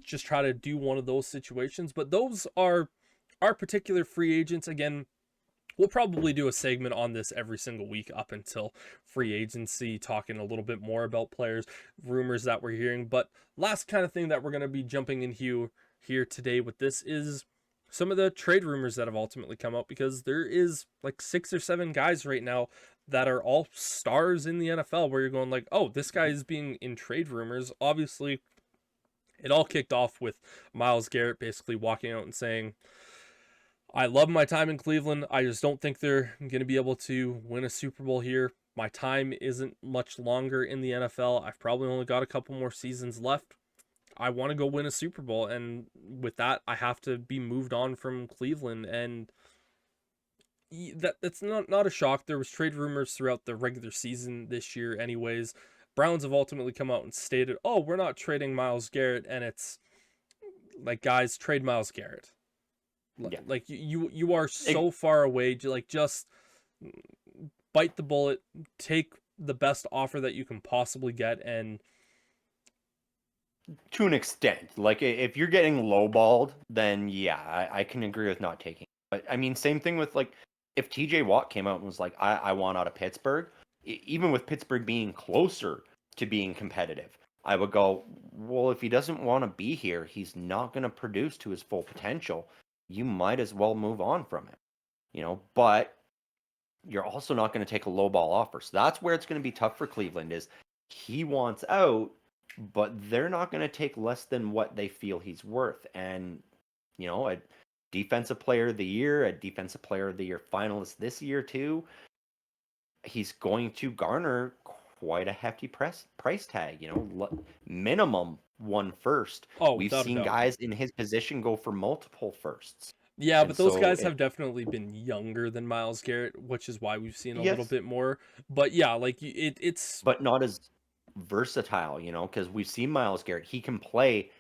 S4: just try to do one of those situations. But those are our particular free agents. Again, we'll probably do a segment on this every single week up until free agency, talking a little bit more about players, rumors that we're hearing. But last kind of thing that we're going to be jumping in here today with this is some of the trade rumors that have ultimately come out, because there is like 6 or 7 guys right now that are all stars in the NFL where you're going like, oh, this guy is being in trade rumors. Obviously, it all kicked off with Myles Garrett basically walking out and saying, I love my time in Cleveland. I just don't think they're going to be able to win a Super Bowl here. My time isn't much longer in the NFL. I've probably only got a couple more seasons left. I want to go win a Super Bowl. And with that, I have to be moved on from Cleveland. And that's not a shock. There was trade rumors throughout the regular season this year anyways. Browns have ultimately come out and stated, oh, we're not trading Myles Garrett. And it's like, guys, trade Myles Garrett.
S3: Yeah.
S4: Like you are so far away. Like, just bite the bullet, take the best offer that you can possibly get, and
S3: to an extent, like if you're getting lowballed, then yeah, I can agree with not taking. But I mean, same thing with like if TJ Watt came out and was like, I want out of Pittsburgh, even with Pittsburgh being closer to being competitive, I would go, well, if he doesn't want to be here, he's not going to produce to his full potential. You might as well move on from it, but you're also not going to take a low ball offer. So that's where it's going to be tough for Cleveland is he wants out, but they're not going to take less than what they feel he's worth. And, a defensive player of the year, a defensive player of the year finalist this year too, he's going to garner quite a hefty price tag, minimum one first.
S4: Oh,
S3: We've
S4: without a
S3: seen
S4: doubt.
S3: guys in his position go for multiple firsts.
S4: Yeah,
S3: And
S4: but those
S3: so
S4: guys have definitely been younger than Miles Garrett, which is why we've seen a little
S3: yes,
S4: bit more. But yeah, like it's
S3: but not as versatile, because we've seen Miles Garrett. He can play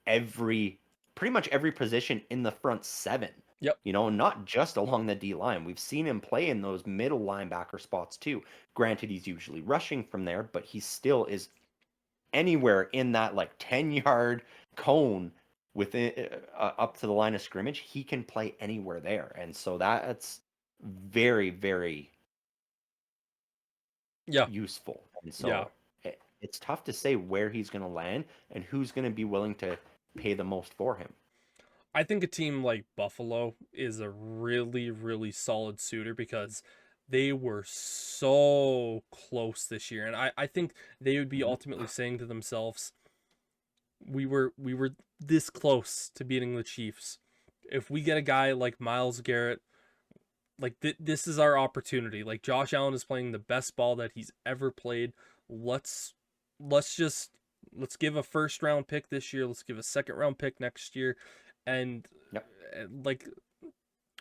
S3: pretty much every position in the front seven.
S4: yep,
S3: Not just along the D line. We've seen him play in those middle linebacker spots too. Granted, he's usually rushing from there, but he still is anywhere in that like 10-yard cone within up to the line of scrimmage. He can play anywhere there, and so that's very, very
S4: yeah,
S3: useful. And
S4: yeah.
S3: so it's tough to say where he's going to land and who's going to be willing to pay the most for him.
S4: I think a team like Buffalo is a really, really solid suitor because they were so close this year. And I think they would be
S3: Mhm.
S4: ultimately saying to themselves, we were this close to beating the Chiefs. If we get a guy like Miles Garrett, like this is our opportunity. Like Josh Allen is playing the best ball that he's ever played. Let's let's just let's give a first round pick this year. Let's give a second round pick next year, and
S3: Yep.
S4: like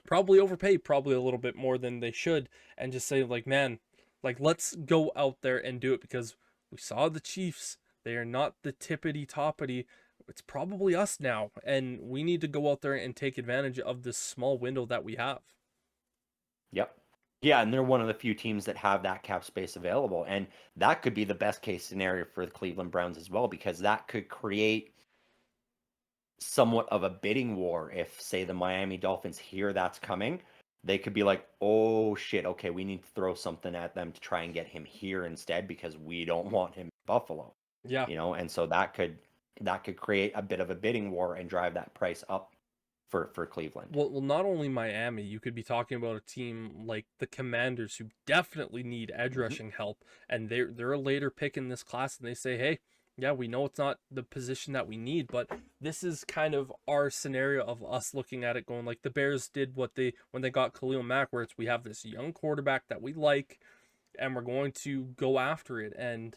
S4: probably overpay probably a little bit more than they should, and just say like, man, like let's go out there and do it because we saw the Chiefs. They are not the tippity toppity. It's probably us now, and we need to go out there and take advantage of this small window that we have.
S3: Yep. Yeah, and they're one of the few teams that have that cap space available. And that could be the best case scenario for the Cleveland Browns as well, because that could create somewhat of a bidding war. If, say, the Miami Dolphins hear that's coming, they could be like, oh shit, okay, we need to throw something at them to try and get him here instead because we don't want him in Buffalo.
S4: Yeah.
S3: And so that could create a bit of a bidding war and drive that price up for Cleveland.
S4: Well, not only Miami, you could be talking about a team like the Commanders who definitely need edge
S3: Mhm.
S4: rushing help, and they're a later pick in this class, and they say, hey, yeah, we know it's not the position that we need, but this is kind of our scenario of us looking at it going like the Bears did when they got Khalil Mack, where it's we have this young quarterback that we like, and we're going to go after it, and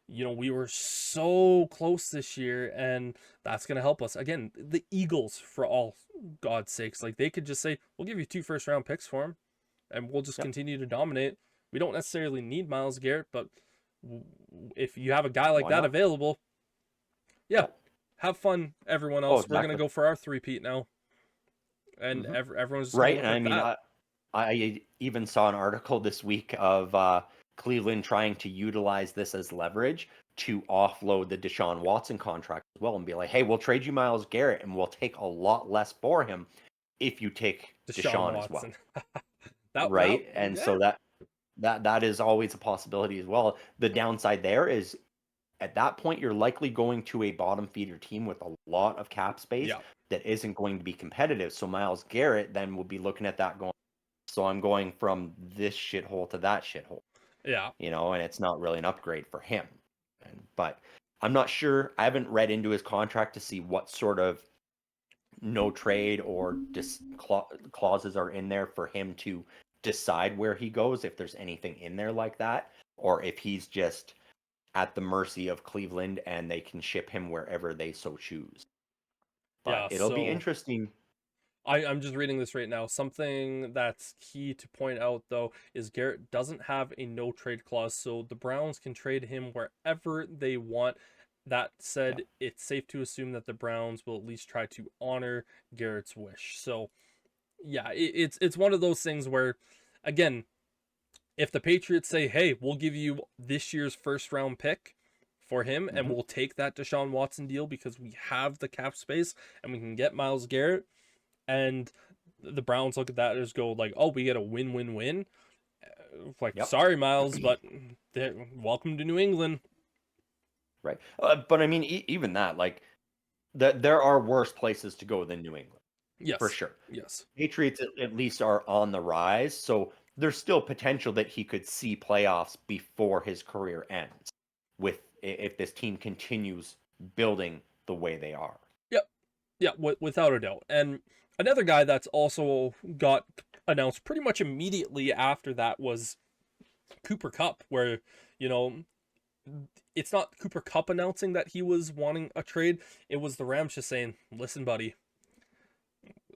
S4: we were so close this year, and that's going to help us. Again, the Eagles, for all God's sakes, like they could just say, we'll give you 2 first-round picks for him, and we'll just
S3: Yep.
S4: continue to dominate. We don't necessarily need Miles Garrett, but if you have a guy like
S3: Why
S4: that
S3: not?
S4: available, yeah,
S3: Yep.
S4: have fun, everyone
S3: Oh,
S4: else. We're going to
S3: exactly.
S4: go for our three-peat now, and
S3: Hmm.
S4: everyone's just going to
S3: Right,
S4: look
S3: and I
S4: like
S3: mean,
S4: that.
S3: I even saw an article this week of Cleveland trying to utilize this as leverage to offload the Deshaun Watson contract as well, and be like, "Hey, we'll trade you Miles Garrett, and we'll take a lot less for him if you take
S4: Deshaun
S3: Deshaun as well."
S4: Watson. that
S3: Right, and
S4: yeah,
S3: so that is always a possibility as well. The downside there is at that point you're likely going to a bottom feeder team with a lot of cap space
S4: yeah,
S3: that isn't going to be competitive. So Miles Garrett then will be looking at that going, so I'm going from this shithole to that shithole,
S4: yeah.
S3: and it's not really an upgrade for him. But I'm not sure. I haven't read into his contract to see what sort of no trade or clauses are in there for him to decide where he goes, if there's anything in there like that, or if he's just at the mercy of Cleveland and they can ship him wherever they so choose. But
S4: Yeah,
S3: it'll be
S4: so
S3: interesting.
S4: I'm just reading this right now. Something that's key to point out, though, is Garrett doesn't have a no trade clause, so the Browns can trade him wherever they want. That
S3: Yeah.
S4: said, it's safe to assume that the Browns will at least try to honor Garrett's wish. So, yeah, it's one of those things where, again, if the Patriots say, "Hey, we'll give you this year's first round pick for him, and
S3: Hmm.
S4: we'll take that Deshaun Watson deal because we have the cap space and we can get Miles Garrett," and the Browns look at that and just go like, "Oh, we get a win-win-win." Like,
S3: Yep.
S4: sorry, Miles, but welcome to New England.
S3: Right. But I mean, even that, like, there are worse places to go than New England, for
S4: Yes,
S3: sure.
S4: yes,
S3: Patriots at least are on the rise, so there's still potential that he could see playoffs before his career ends, if this team continues building the way they are.
S4: yep, yeah, without a doubt. And another guy that's also got announced pretty much immediately after that was Cooper Cup, where you know it's not Cooper Kupp announcing that he was wanting a trade. It was the Rams just saying, "Listen, buddy,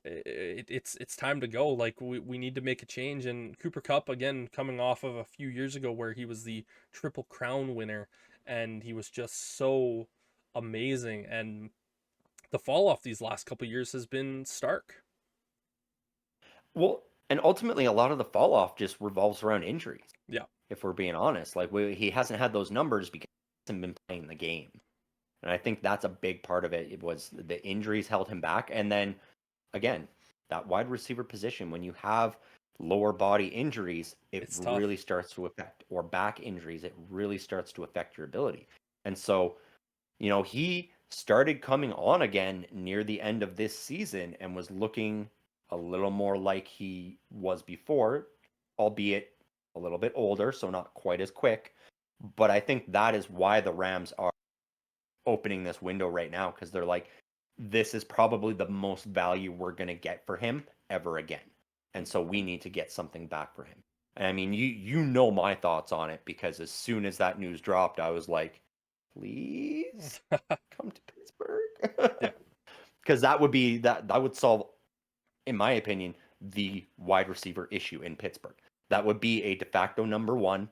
S4: it's time to go. Like we need to make a change." And Cooper Kupp, again, coming off of a few years ago where he was the Triple Crown winner, and he was just so amazing. And the fall off these last couple of years has been stark.
S3: Well, and ultimately, a lot of the fall off just revolves around injuries.
S4: Yeah.
S3: If we're being honest, like he hasn't had those numbers because he hasn't been playing the game, and I think that's a big part of it. It was the injuries held him back, and then again, that wide receiver position when you have lower body injuries,
S4: It's tough.
S3: really starts to affect, or back injuries, it really starts to affect your ability. And so, he started coming on again near the end of this season and was looking a little more like he was before, albeit a little bit older, so not quite as quick. But I think that is why the Rams are opening this window right now, because they're like, this is probably the most value we're going to get for him ever again. And so we need to get something back for him. And I mean, you know my thoughts on it, because as soon as that news dropped, I was like, please come to Pittsburgh.
S4: Yeah.
S3: Because that would solve, in my opinion, the wide receiver issue in Pittsburgh. That would be a de facto number one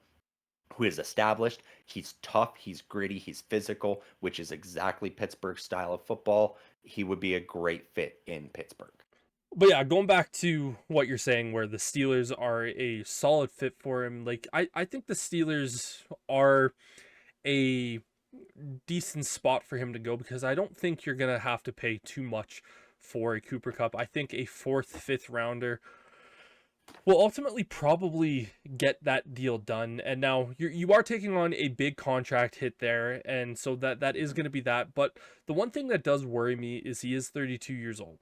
S3: who is established. He's tough, he's gritty, he's physical, which is exactly Pittsburgh's style of football. He would be a great fit in Pittsburgh.
S4: But yeah, going back to what you're saying, where the Steelers are a solid fit for him, like I think the Steelers are a decent spot for him to go, because I don't think you're gonna have to pay too much for a Cooper Kupp. I think a fourth, fifth rounder will ultimately probably get that deal done. And now you are taking on a big contract hit there, and so that is going to be that. But the one thing that does worry me is he is 32 years old.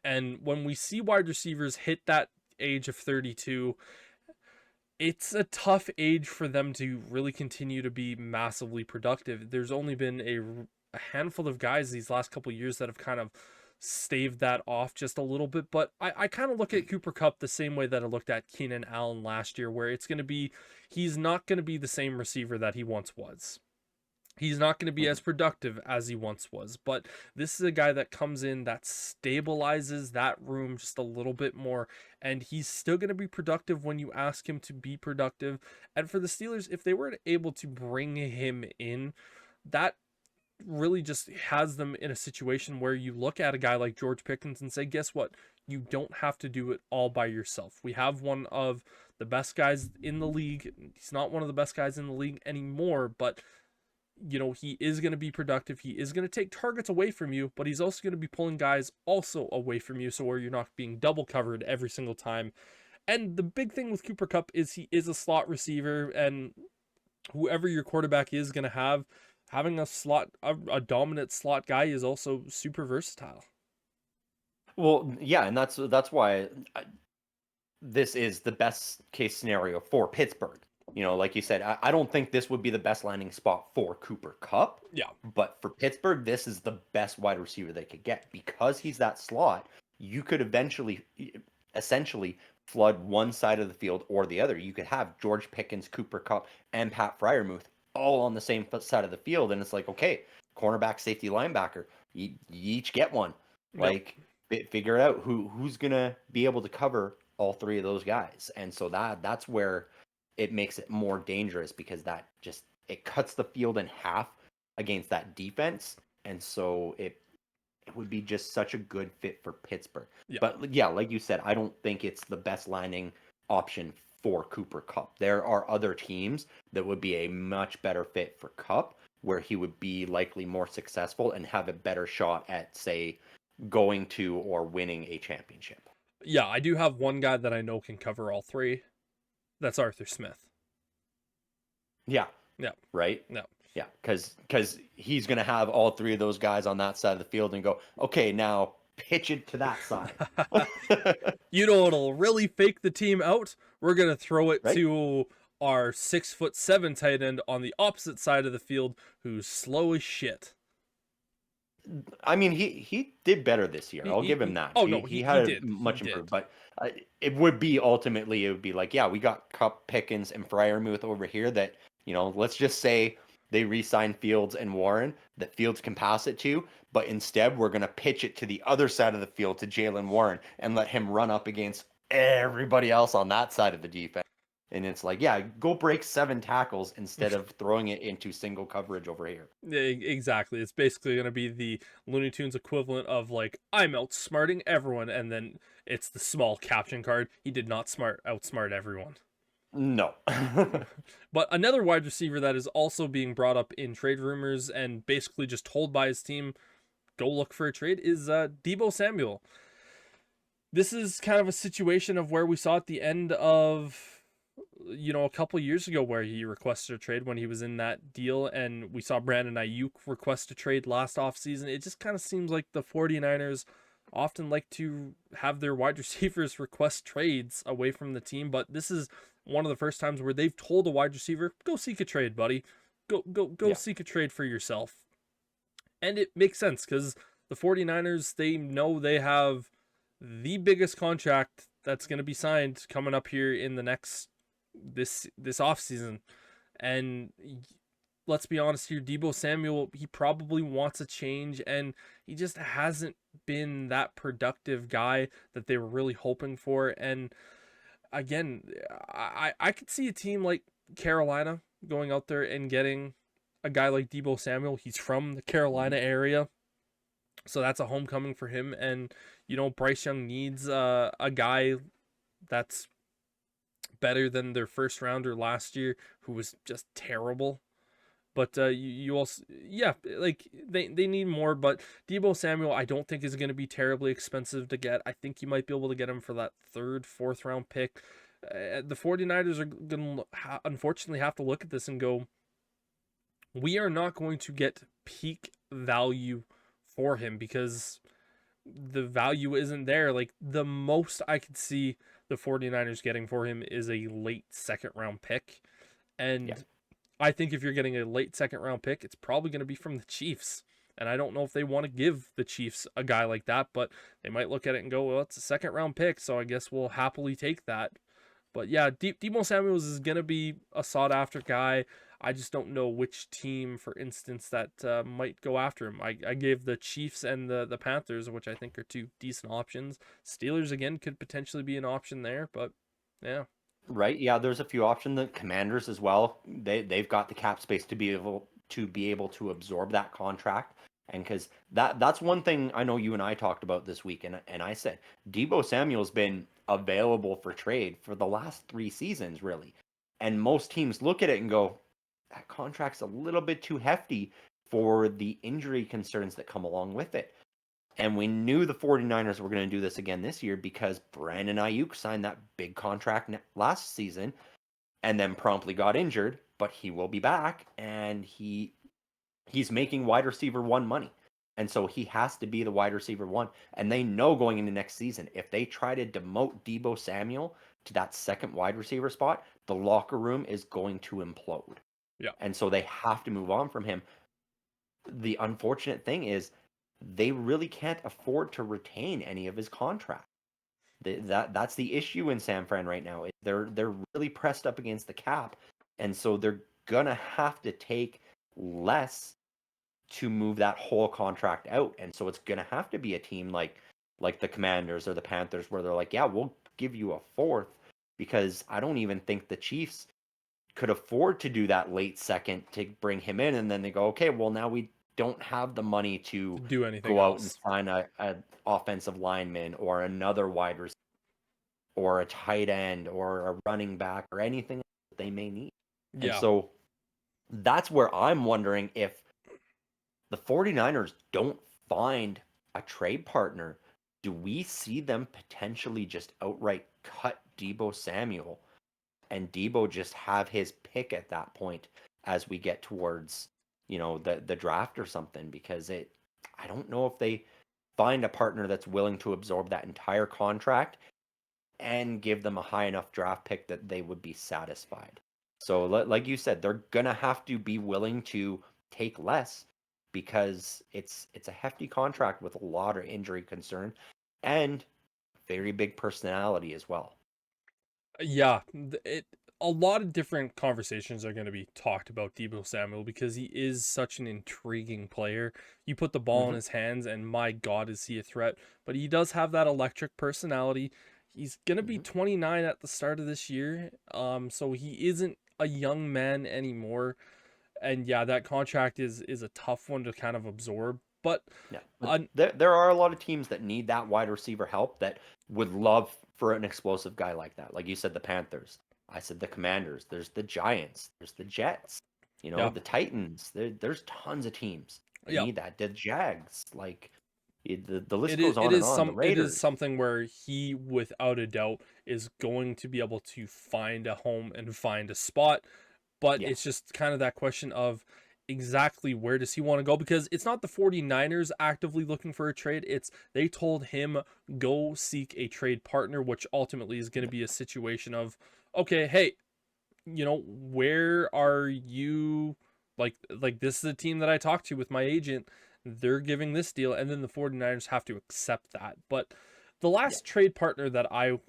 S4: And when we see wide receivers hit that age of 32, it's a tough age for them to really continue to be massively productive. There's only been a handful of guys these last couple of years that have kind of staved that off just a little bit. But I kind of look at Cooper Kupp the same way that I looked at Keenan Allen last year, where he's not going to be the same receiver that he once was. He's not going to be as productive as he once was, but this is a guy that comes in that stabilizes that room just a little bit more, and he's still going to be productive when you ask him to be productive. And for the Steelers, if they were able to bring him in, that really just has them in a situation where you look at a guy like George Pickens and say, guess what? You don't have to do it all by yourself. We have one of the best guys in the league. He's not one of the best guys in the league anymore, but he is going to be productive. He is going to take targets away from you, but he's also going to be pulling guys also away from you, so where you're not being double covered every single time. And the big thing with Cooper Kupp is he is a slot receiver, and whoever your quarterback is going to having a dominant slot guy is also super versatile.
S3: Well, yeah, and that's why this is the best case scenario for Pittsburgh. Like you said, I don't think this would be the best landing spot for Cooper Kupp.
S4: Yeah.
S3: But for Pittsburgh, this is the best wide receiver they could get, because he's that slot. You could essentially flood one side of the field or the other. You could have George Pickens, Cooper Kupp, and Pat Freiermuth all on the same side of the field, and it's like, okay, cornerback, safety, linebacker, you each get one.
S4: Yep.
S3: Like, figure out who's gonna be able to cover all three of those guys, and so that's where it makes it more dangerous, because it cuts the field in half against that defense, and so it would be just such a good fit for Pittsburgh.
S4: Yeah.
S3: But yeah, like you said, I don't think it's the best landing option for Cooper Kupp. There are other teams that would be a much better fit for Kupp, where he would be likely more successful and have a better shot at, say, going to or winning a championship.
S4: Yeah, I do have one guy that I know can cover all three. That's Arthur Smith.
S3: Yeah.
S4: Yeah.
S3: Right?
S4: No.
S3: Yeah, because he's going to have all three of those guys on that side of the field and go, okay, now pitch it to that side.
S4: It'll really fake the team out? We're going to throw it
S3: Right?
S4: to our 6'7" tight end on the opposite side of the field, who's slow as shit.
S3: I mean, he did better this year. I'll give him that. He did much improved, but it would be like, yeah, we got Kupp, Pickens, and Freiermuth over here that Let's just say they re-sign Fields and Warren that Fields can pass it to, but instead we're going to pitch it to the other side of the field to Jalen Warren and let him run up against everybody else on that side of the defense. And it's like, yeah, go break 7 tackles instead of throwing it into single coverage over here.
S4: Exactly. It's basically going to be the Looney Tunes equivalent of like, I'm outsmarting everyone, and then it's the small caption card. He did not outsmart everyone.
S3: No.
S4: But another wide receiver that is also being brought up in trade rumors and basically just told by his team, go look for a trade, is Deebo Samuel. This is kind of a situation of where we saw at the end of a couple years ago where he requested a trade when he was in that deal, and we saw Brandon Ayuk request a trade last offseason. It just kind of seems like the 49ers often like to have their wide receivers request trades away from the team, but this is one of the first times where they've told a wide receiver, go seek a trade, buddy. Go seek a trade for yourself. And it makes sense because the 49ers, they know they have the biggest contract that's going to be signed coming up here in the next this offseason. And let's be honest here, Deebo Samuel, he probably wants a change, and he just hasn't been that productive guy that they were really hoping for. And again, I could see a team like Carolina going out there and getting a guy like Deebo Samuel. He's from the Carolina area, so that's a homecoming for him. And Bryce Young needs a guy that's better than their first rounder last year, who was just terrible. But you also, yeah, like they need more. But Deebo Samuel, I don't think is going to be terribly expensive to get. I think you might be able to get him for that 3rd, 4th round pick. The 49ers are going to unfortunately have to look at this and go, we are not going to get peak value for him because the value isn't there. Like, the most I could see the 49ers getting for him is a late 2nd round pick. And I think if you're getting a late 2nd round pick, it's probably going to be from the Chiefs. And I don't know if they want to give the Chiefs a guy like that, but they might look at it and go, well, it's a 2nd round pick, so I guess we'll happily take that. But yeah, Deebo Samuels is going to be a sought after guy. I just don't know which team, for instance, that might go after him. I gave the Chiefs and the Panthers, which I think are 2 decent options. Steelers, again, could potentially be an option there, but yeah.
S3: Right. Yeah, there's a few options. The Commanders as well. They've got the cap space to be able to absorb that contract. And because that's one thing I know you and I talked about this week, and I said Deebo Samuel's been available for trade for the last 3 seasons, really. And most teams look at it and go, that contract's a little bit too hefty for the injury concerns that come along with it. And we knew the 49ers were going to do this again this year because Brandon Ayuk signed that big contract last season and then promptly got injured, but he will be back, and he's making wide receiver 1 money. And so he has to be the wide receiver 1. And they know going into next season, if they try to demote Deebo Samuel to that 2nd wide receiver spot, the locker room is going to implode.
S4: Yeah.
S3: And so they have to move on from him. The unfortunate thing is they really can't afford to retain any of his contract. That's the issue in San Fran right now. They're really pressed up against the cap, and so they're gonna have to take less to move that whole contract out. And so it's gonna have to be a team like the Commanders or the Panthers where they're like, yeah, we'll give you a 4th, because I don't even think the Chiefs could afford to do that late 2nd to bring him in, and then they go, okay, well, now we don't have the money to
S4: do anything
S3: go out
S4: else.
S3: and sign a offensive lineman or another wide receiver or a tight end or a running back or anything that they may need.
S4: Yeah.
S3: And so that's where I'm wondering if the 49ers don't find a trade partner, do we see them potentially just outright cut Deebo Samuel and Deebo just have his pick at that point as we get towards, the draft or something? Because I don't know if they find a partner that's willing to absorb that entire contract and give them a high enough draft pick that they would be satisfied. So like you said, they're going to have to be willing to take less because it's a hefty contract with a lot of injury concern and very big personality as well.
S4: Yeah, a lot of different conversations are going to be talked about Deebo Samuel because he is such an intriguing player. You put the ball in
S3: Mhm.
S4: his hands, and my God, is he a threat? But he does have that electric personality. He's going to be
S3: Mhm.
S4: 29 at the start of this year, so he isn't a young man anymore. And yeah, that contract is a tough one to kind of absorb. But
S3: Yeah, but
S4: un-
S3: there are a lot of teams that need that wide receiver help that would love for an explosive guy like that. Like you said, the Panthers. I said the Commanders. There's the Giants. There's the Jets. You know,
S4: yeah,
S3: the Titans. There's tons of teams that
S4: yeah,
S3: need that. The Jags. Like the list
S4: it is
S3: goes on and on. The
S4: it is
S3: Raiders.
S4: something where he without a doubt is going to be able to find a home and find a spot, but
S3: Yeah.
S4: it's just kind of that question of exactly where does he want to go, because it's not the 49ers actively looking for a trade, it's they told him go seek a trade partner, which ultimately is going to be a situation of, okay, hey, where are you, like this is a team that I talked to with my agent, they're giving this deal, and then the 49ers have to accept that. But the
S3: Yeah.
S4: last trade partner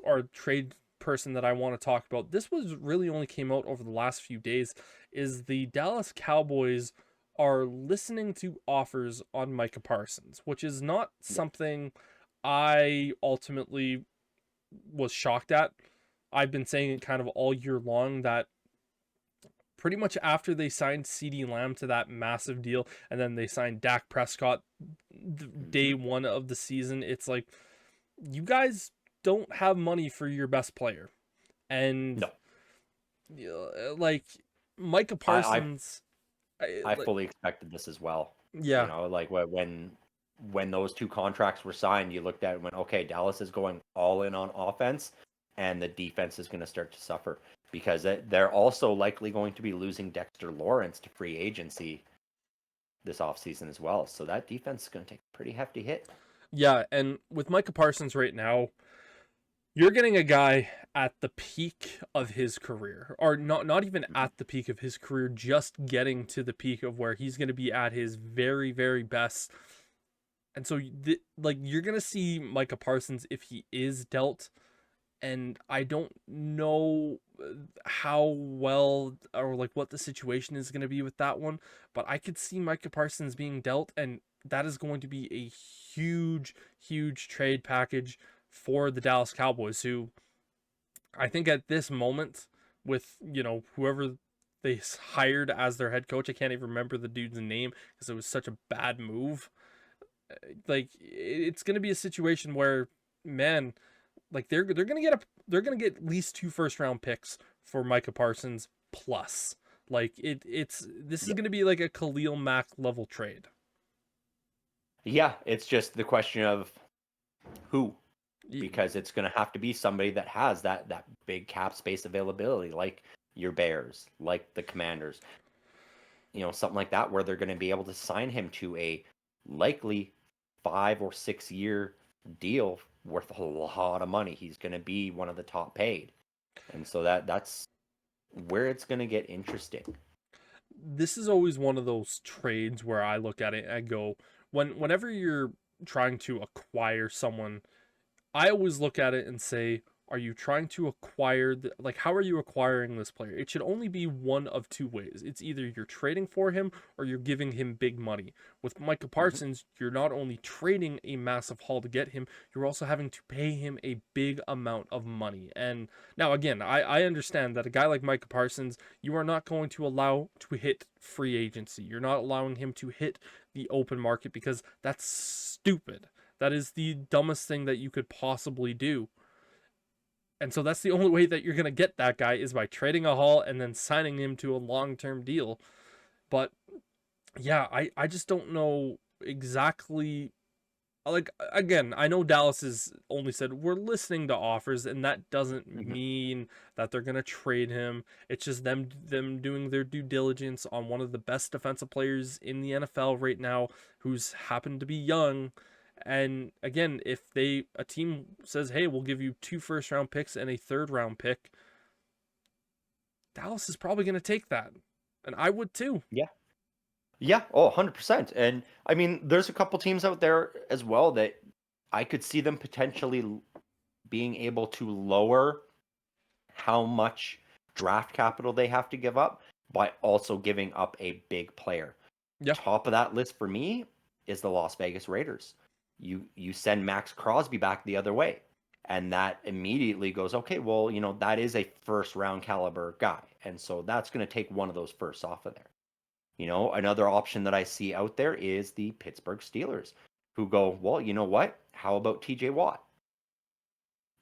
S4: or trade person that I want to talk about, this was really only came out over the last few days, is the Dallas Cowboys are listening to offers on Micah Parsons, which is not
S3: Yeah.
S4: something I ultimately was shocked at. I've been saying it kind of all year long that pretty much after they signed CeeDee Lamb to that massive deal, and then they signed Dak Prescott day
S3: Mhm.
S4: one of the season, it's like, you guys don't have money for your best player. And
S3: No.
S4: like Micah
S3: I
S4: Parsons,
S3: I fully expected this as well. You
S4: yeah,
S3: know, like when those two contracts were signed, you looked at it and went, okay, Dallas is going all in on offense, and the defense is going to start to suffer because they're also likely going to be losing Dexter Lawrence to free agency this offseason as well. So that defense is going to take a pretty hefty hit.
S4: yeah. And with Micah Parsons right now, you're getting a guy at the peak of his career, or not even
S3: Mhm.
S4: at the peak of his career, just getting to the peak of where he's going to be at his very, very best. And so, like, you're going to see Micah Parsons if he is dealt. And I don't know how well or like what the situation is going to be with that one, but I could see Micah Parsons being dealt, and that is going to be a huge, huge trade package for the Dallas Cowboys, who I think at this moment, with whoever they hired as their head coach, I can't even remember the dude's name because it was such a bad move. Like, it's going to be a situation where, man, like they're gonna get at least 2 first-round picks for Micah Parsons plus. Like, it's this is
S3: Yeah.
S4: gonna be like a Khalil Mack level trade.
S3: Yeah, it's just the question of who,
S4: Y-
S3: because it's going to have to be somebody that has that big cap space availability, like your Bears, like the Commanders, you know, something like that, where they're going to be able to sign him to a likely 5 or 6 year deal worth a lot of money. He's going to be one of the top paid, and so that's where it's going to get interesting.
S4: This is always one of those trades where I look at it and I go, whenever you're trying to acquire someone, I always look at it and say, are you trying to acquire like, how are you acquiring this player? It should only be one of two ways. It's either you're trading for him or you're giving him big money. With Micah
S3: Hmm.
S4: Parsons, you're not only trading a massive haul to get him, you're also having to pay him a big amount of money. And now again, I understand that a guy like Micah Parsons, you are not going to allow to hit free agency. You're not allowing him to hit the open market because that's stupid. That is the dumbest thing that you could possibly do. And so that's the only way that you're going to get that guy is by trading a haul and then signing him to a long-term deal. But yeah, I just don't know exactly, like, again, I know Dallas has only said we're listening to offers, and that doesn't
S3: Hmm.
S4: mean that they're going to trade him. It's just them doing their due diligence on one of the best defensive players in the NFL right now, who's happened to be young. And again, if a team says, "Hey, we'll give you 2 first-round picks and a third-round pick," Dallas is probably going to take that, and I would too.
S3: Yeah. Yeah, oh, 100%. And I mean, there's a couple teams out there as well that I could see them potentially being able to lower how much draft capital they have to give up by also giving up a big player.
S4: Yeah.
S3: Top of that list for me is the Las Vegas Raiders. You send Max Crosby back the other way, and that immediately goes, okay, well, that is a first round caliber guy, and so that's going to take one of those firsts off of there. Another option that I see out there is the Pittsburgh Steelers, who go, well, you know what? How about TJ Watt?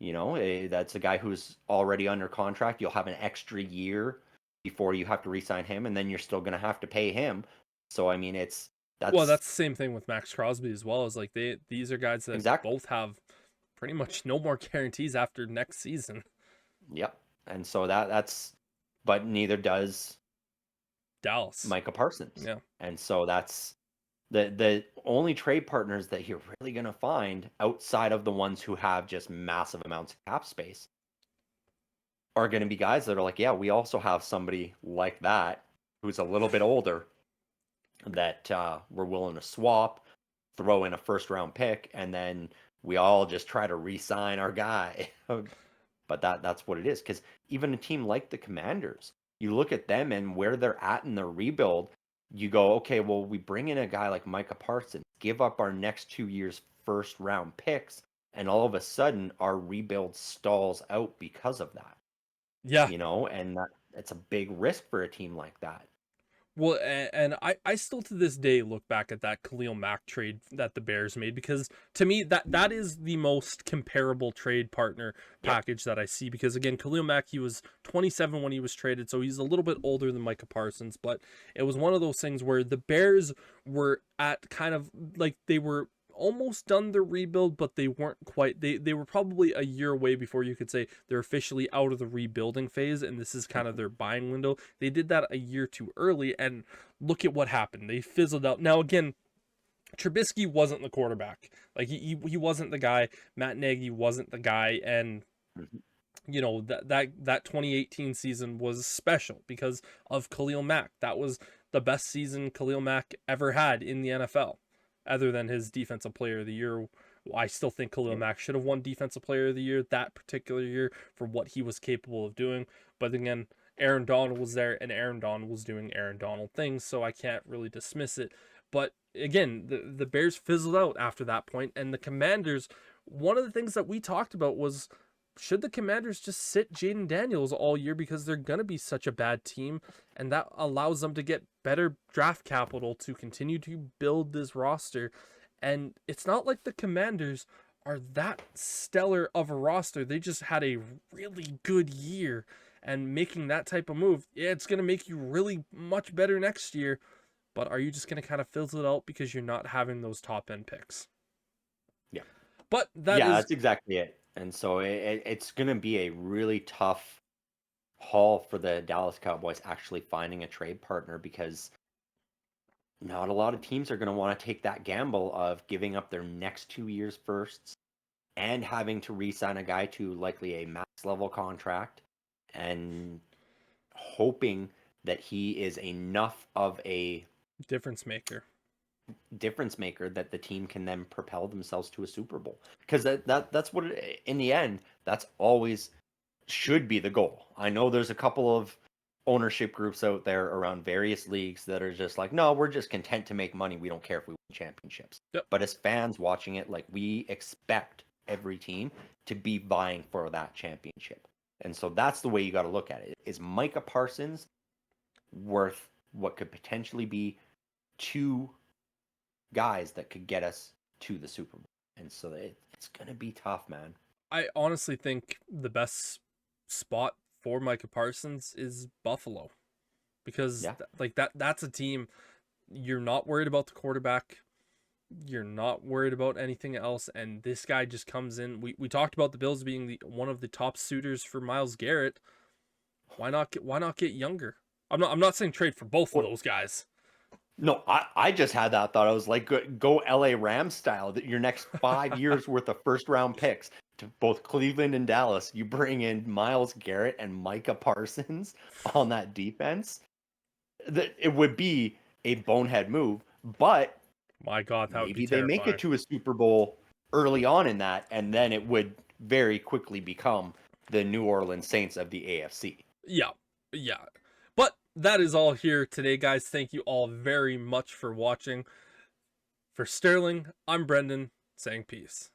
S3: That's a guy who's already under contract. You'll have an extra year before you have to re-sign him, and then you're still going to have to pay him. So I mean, that's
S4: the same thing with Max Crosby as well. Is like these are guys that
S3: exactly.
S4: both have pretty much no more guarantees after next season.
S3: Yep. And so but neither does
S4: Dallas.
S3: Micah Parsons.
S4: Yeah.
S3: And so that's the only trade partners that you're really going to find outside of the ones who have just massive amounts of cap space are going to be guys that are like, yeah, we also have somebody like that who's a little bit older that we're willing to swap, throw in a first round pick, and then we all just try to re-sign our guy. But that's what it is. Because even a team like the Commanders, you look at them and where they're at in their rebuild, you go, okay, well, we bring in a guy like Micah Parsons, give up our next 2 years first round picks, and all of a sudden our rebuild stalls out because of that.
S4: Yeah.
S3: And that's a big risk for a team like that.
S4: Well, and I still to this day look back at that Khalil Mack trade that the Bears made, because to me that is the most comparable trade partner package that I see, because again, Khalil Mack, he was 27 when he was traded, so he's a little bit older than Micah Parsons, but it was one of those things where the Bears were at kind of like they were almost done the rebuild, but they weren't quite. They were probably a year away before you could say they're officially out of the rebuilding phase, and this is kind of their buying window. They did that a year too early, and look at what happened. They fizzled out. Now again, Trubisky wasn't the quarterback. Like he wasn't the guy. Matt Nagy wasn't the guy, and that 2018 season was special because of Khalil Mack. That was the best season Khalil Mack ever had in the NFL. Other than his defensive player of the year, I still think Khalil Mack should have won defensive player of the year that particular year for what he was capable of doing. But again, Aaron Donald was there, and Aaron Donald was doing Aaron Donald things, so I can't really dismiss it. But again, the Bears fizzled out after that point, and the Commanders, one of the things that we talked about was, should the Commanders just sit Jaden Daniels all year because they're going to be such a bad team, and that allows them to get better draft capital to continue to build this roster. And it's not like the Commanders are that stellar of a roster. They just had a really good year, and making that type of move, it's going to make you really much better next year. But are you just going to kind of fizzle it out because you're not having those top end picks?
S3: Yeah.
S4: But that's
S3: exactly it. And so it's going to be a really tough haul for the Dallas Cowboys actually finding a trade partner, because not a lot of teams are going to want to take that gamble of giving up their next 2 years firsts and having to re-sign a guy to likely a max level contract and hoping that he is enough of a
S4: difference maker
S3: that the team can then propel themselves to a Super Bowl. Because that's what in the end, that's always should be the goal. I know there's a couple of ownership groups out there around various leagues that are just like, no, we're just content to make money. We don't care if we win championships.
S4: Yep.
S3: But as fans watching it, like, we expect every team to be vying for that championship. And so that's the way you got to look at it. Is Micah Parsons worth what could potentially be 2 guys that could get us to the Super Bowl? And so it's going to be tough, man.
S4: I honestly think the best spot for Micah Parsons is Buffalo, because that's a team you're not worried about the quarterback, you're not worried about anything else, and this guy just comes in. We talked about the Bills being one of the top suitors for Myles Garrett. Why not get younger? I'm not saying trade for both of those guys.
S3: No, I just had that thought. I was like, go LA Rams style, that your next 5 years worth of first round picks to both Cleveland and Dallas. You bring in Myles Garrett and Micah Parsons on that defense. It would be a bonehead move, but
S4: my God, that would be
S3: maybe they make it to a Super Bowl early on in that, and then it would very quickly become the New Orleans Saints of the AFC.
S4: Yeah. Yeah. But that is all here today, guys. Thank you all very much for watching. For Sterling, I'm Brendan, saying peace.